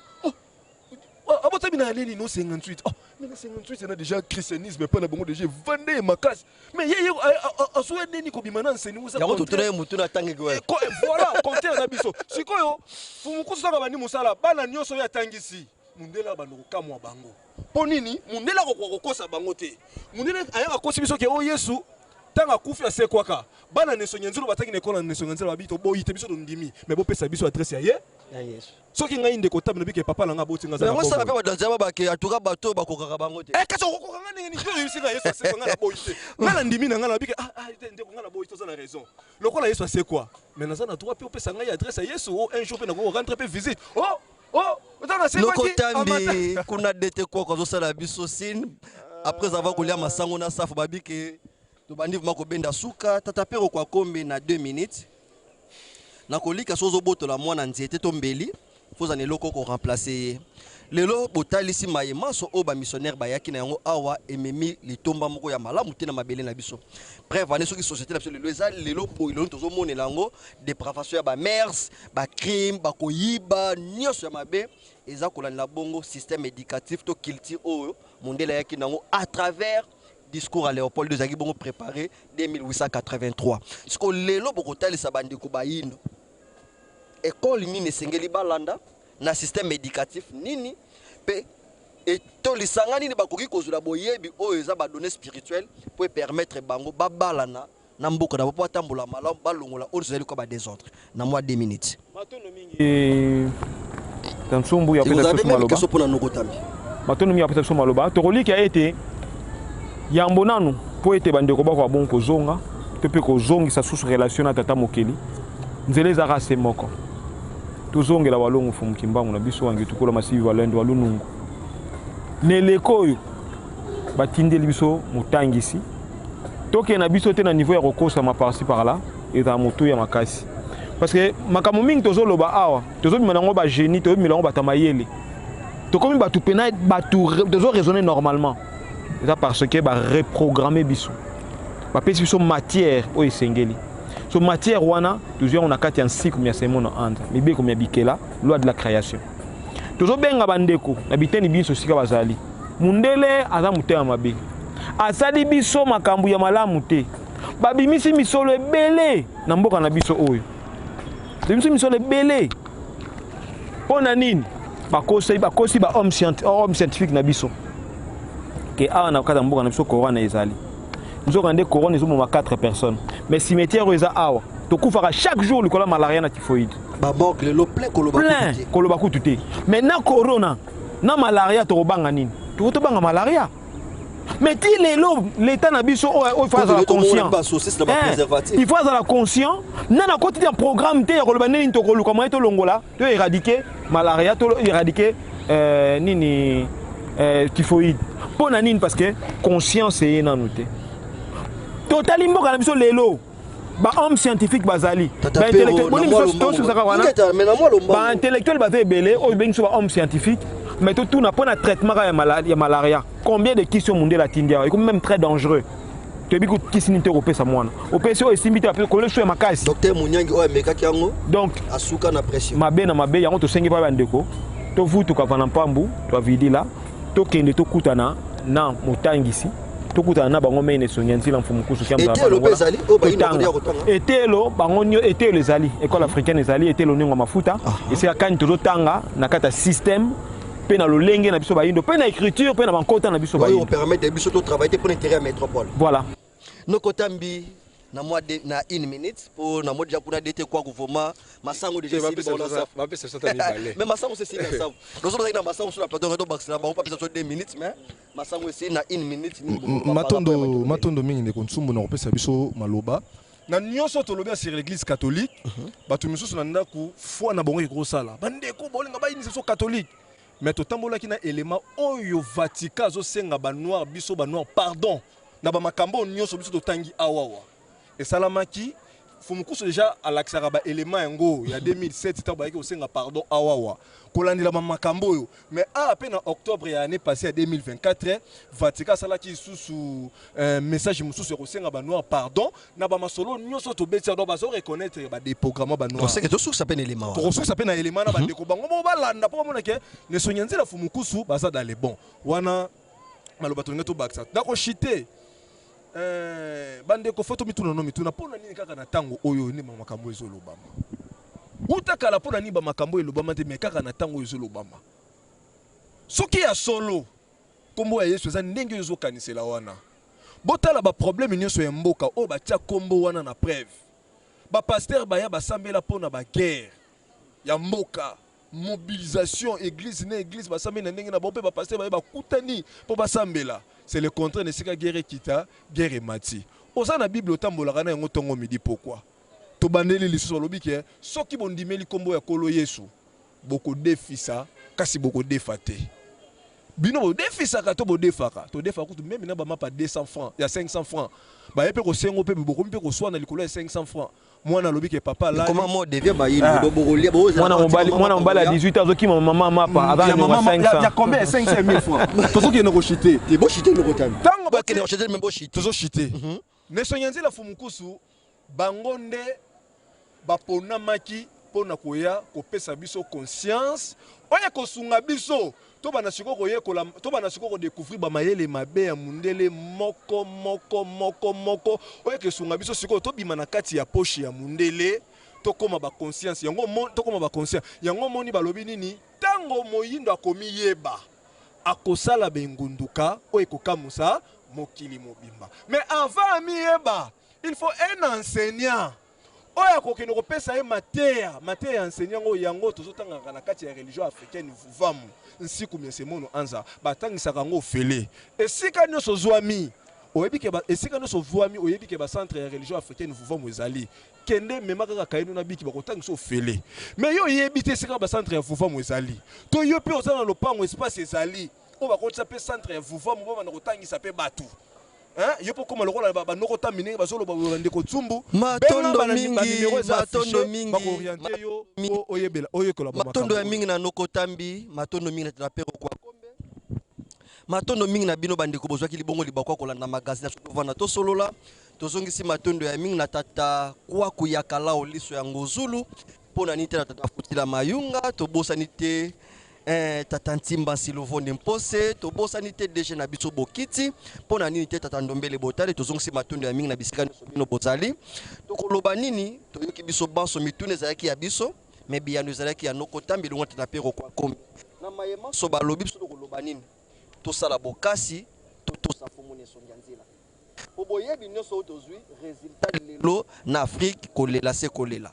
abota bina nini no 58 mais 58 c'est déjà christianisme pas na bango déjà vande makas mais yeye aswe nini ko bimana nseni usa yango tutuna mutuna tangi ko voilà compter na biso sikoyo fumunkusu saka bani musala bana nyonso ya tangisi mundela bandoko kamwa bango po nini mundela ko kosa bango te mundela aya kosi biso ke o yesu tanga kufi asekwaka bana neso nyanziro batangi nekola neso nyanziro babito boyi te biso ndimi mais bo pesa biso adresse ya yesu soki ngai ndeko tabe no bike papa nanga boti ngaza yango sala pe badanza ba ke atuka bato bakokaka bango te kaso kokokanga ndenge ni yo yusinga yesu asekwanga na boyi te ngala ndimi na ngala bike ndeko ngala boyi to za na raison lokola yesu asekwa mais naza na droit pe pesa ngai adresse ya yesu un jour pe na ko rentrer pe visite lokotambi kuna dete kwa kozosala biso sine après avoir kolia masango na safu babike tobandi vuma kobenda suka tata pero kwa kombe na 2 minutes na kolika sozo botola mwana nzete to mbeli foza ne loko ko remplacer lelo botalisi mayema so oba missionnaire bayaki na yango awa ememi litomba moko ya malamu te na mabele na biso bref ane soki société la biso lelo eza lelo boilo tozo monela yango dépravation ya ba mers ba crime ba koyiba nyonso ya mabe eza kolanda bongo système éducatif to culture oyo mondela yaki nango à travers discours à Léopold II Zagi bongo préparé dès 1883 ce que lelo bokotalisa bandeko bayindo école nini sengeli balanda na système éducatif nini pe et to lisanga nini bakoki kozula boyebi oyo eza ba données spirituelles pour permettre bango babalana na mboka na popo atambola malamu balongola oyo zali ko ba désordre na moi 2 minutes matono mingi tansumbu ya pesa so maloba so pona nokotambi matono mingi ya pesa so maloba to koliki a été yambo nanu po ete bandeko bako bon kozonga to pe kozongisa susu relation na tata mokeli nzele ezaka se moko tozongela walongo fumuki mbangu na biso wangi tukola masivi walendo walunungu neleko oyo batindeli biso motangisi toke na biso te na niveau ya kokosa ma par-ci par là eza moto ya makasi parce que makambo mingi tozoloba awa tozobima nango ba génie tozobima nango batamayele tokomi batu pena batu tozo raisonner normalement eza parce que ba reprogrammer biso ba pesi biso matière oyo esengeli so matière wana toujours on a kati en cycle mais c'est mon anda mibe comme bikela loi de la création toujours benga bandeko na biteni biso sika bazali mundele aza mutema mabe asali biso makambu ya malamu te babimisi misolo ebele na mboka na biso oyo babimisi misolo ebele pona nini bakosi ba homme scientifique na biso ke awa na mboka na biso corona ezali nous avons des couronnes, nous avons 4 personnes. Mais cimetière, ils ont tokufaka chaque jour likola malaria na typhoïde. Babok le plein koloba kutu te. Mais na corona na malaria tokobanga nini? Tokobanga malaria. Mais ti l'état na biso il faut être conscient. Il faut être conscient. Nana quotidien programme te ya koloba nini tokoluka moyen to longola to éradiquer malaria to éradiquer nini typhoïde. Pona nini parce que conscience est na noté. Totali mboka na biso lelo. Ba homme scientifique bazali. Ba intellectuel boni biso to saka wana. Ba intellectuel bazali belé o bengi so ba homme scientifique. Mais tout n'a pas un traitement de malaria. Combien de questions mondiales à Tindia? C'est même très dangereux. Tu as vu que qui européen ça moi. Au PCO estime que tu connais sur ma case. Docteur Mouniangi o meka kiango. Donc asuka na pression. Ma be yango to sengi pa bandeko. To vutu ka vana pambu, to vidi là. To kende to kutana na motangisi. To kutana na bango mene sonyanzi la mfumukusu kiamba. Etelo bezali o ba ina kodia kotanga. Etelo bango nyo etelo ezali école africaine ezali etelo ningo mafuta. Et c'est akani to tanga na kata système. Pe na lolenge na biso bayindo, pe na écriture, pe na bankota na biso bayindo. On permet de biso to travailler pour l'intérêt métropole. Voilà. No kotambi na moi na 1 minute pour na modi jakuna dete kwa gouvernement masango déjà mais masango c'est ça. Nous sommes na masango sur la plateau de Baxla, on pas besoin de 2 minutes mais masango c'est na 1 minute ni matondo mingi ne konsumbu na kopesa biso maloba. Na nyonso tolobia sur l'église catholique, bato misusu na ndaku foi na bongo ekosala. Bandeko bolinga ba initiation catholique. Mais totambola ki na élément oyo Vatican zo senga ba noir biso ba noir pardon na ba makambo nyonso biso totangi awawa et salamaki fumukuso déjà à l'axara ba élément ngo ya 2007 ta ba ki osenga pardon awawa kolandela ba makambo yo mais à peine en octobre ya année passée à 2024 Vatican sala ki sous message mususu ko senga ba noir pardon na ba masolo nyonso to betia do ba zo reconnaître ba des programmes ba noir on sait que to sous ça peine élément to sous ça peine élément na ba ndeko bango bo balanda po mona ke ne sonyanzi la fumukusu ba ça dans les bons wana maloba to ngeto baksa ndako chité bandeko foto mituna no mituna pona nini kaka na tango oyo ni makambo ezolobama utakala pona ni ba makambo elobama te me kaka na tango ezolobama soki ya solo kombo ya Yesu eza ndenge ezokanisela wana botala ba problème nyonso ya mboka o batia kombo wana na preuve ba pasteur baya basambela pona ba guerre ya mboka mobilisation église na église basambela ndenge na bompe ba pasteur baya bakutani po basambela. C'est le contraire de ce que guerre kita, guerre mati. Osa na Bible otambolaka na yango tongo midi pourquoi? To bandeli lisusu lobi ke soki bondimeli kombo ya kolo Yesu boko defisa kasi boko defate. Bino bo defisa ka to bo defaka. To defaka kutu même na ba mapa 200 francs, ya 500 francs. Ba yepe ko sengo pe boko mpe ko swa na likolo ya 500 francs. Moi lobi ke papa là. Comment moi devient ba yino do boko lia bo. Moi on bala à 18 ans qui maman mapa avant 500. Ya combien 500 000 francs. Tozo ki no chité. Ti bo chité no kotam. Tango ba ke no chité même bo chité. Tozo chité. Ne sonyanzi la fumukusu bangonde bapona maki pona koya kopesa biso conscience oya kosunga biso to bana siko koyekola to bana siko ko découvrir ba mayele mabe ya mundele moko oya kosunga biso siko to bima na kati ya poche ya mundele to koma ba conscience yango to koma ba conscience yango moni balobi nini tango moyindo akomi yeba akosala bengunduka oya kokamusa mokili mobimba mais avant mi yeba il faut un enseignant. Oya kokeno kopesa ye matière enseignant ngo yango tozotanga na kati ya religion africaine vuvamu nsiku miesemono anza batangisaka ngo fele esika nyonso zwami oyebike ba esika nyonso vuami oyebike ba centre ya religion africaine vuvamu ezali kende memaka kaka kaino na biki bakotangisa fele mais yo yebite esika ba centre ya vuvamu ezali to yo pe ozana lopango espace ezali o bakotisa pe centre ya vuvamu bo bana kotangisa pe batu. Hein? Yo poko maloko la ba noko tamine ba solo ba ndeko tsumbu matondo mingi orienté yo oyebela oyekola ba matondo ya mingi na noko tambi matondo mingi na trapero kwa kombe matondo mingi na bino bandeko bozwa ki libongo libakwa kolanda magazine na to solola tozongisi matondo ya mingi na tata kwa kuyakala oliso ya ngozulu pona nite na tata futila mayunga to bosa nite tata Ntimba Silovone Mpose to bosani te deje na biso bokiti pona nini te tata Ndombele Botale tozongisi matondo ya mingi na bisika nyonso bino bozali to koloba nini toyoki biso banso mitune ezalaki ya biso me biyano ezalaki ya noko tambi longo tata pero kwa kombi na mayema so balobi biso to koloba nini tosala bokasi to tosa fomone songa nzela oboyebi nyonso tozwi résultat lelo na Afrique kolela se kolela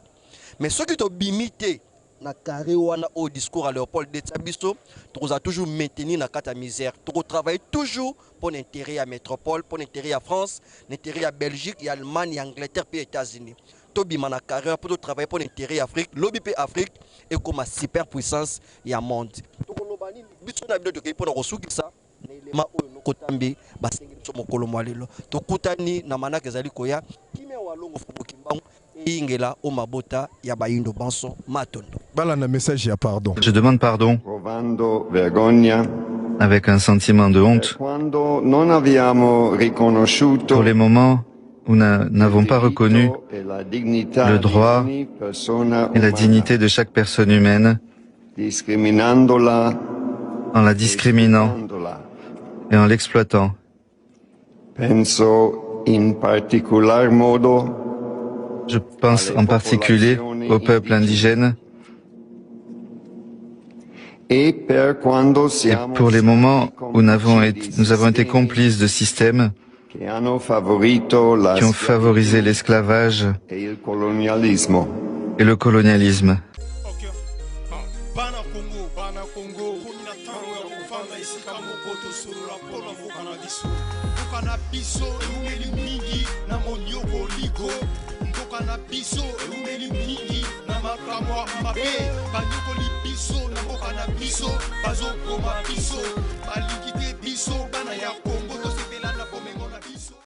mais ce qui to bimité na carré wana au discours à Léopold de Biso tu as toujours maintenu na kata misère tu travailler toujours pour l'intérêt à métropole pour l'intérêt à France l'intérêt à Belgique et Allemagne et Angleterre et États-Unis to bima na carrière pour travailler pour l'intérêt Afrique lobby pe Afrique et comme une superpuissance et un monde to kolobani biso na bido to pour resukisa na elema oyo nokotambi basengi biso mokolo mwalelo to kutani na manaka ezali koya kimia walongo fubukimbangu ingela o mabota ya bayindo banso matondo. Balana message ya pardon. Je demande pardon avec un sentiment de honte pour les moments où nous n'avons pas reconnu le droit et la dignité de chaque personne humaine en la discriminant et en l'exploitant. Je pense en particulier au peuple indigène et pour les moments où nous avons été complices de systèmes qui ont favorisé l'esclavage et le colonialisme. Biso eumeli mingi na makamwa mabe banyokoli biso na mboka na biso bazokoma biso balikite biso bana ya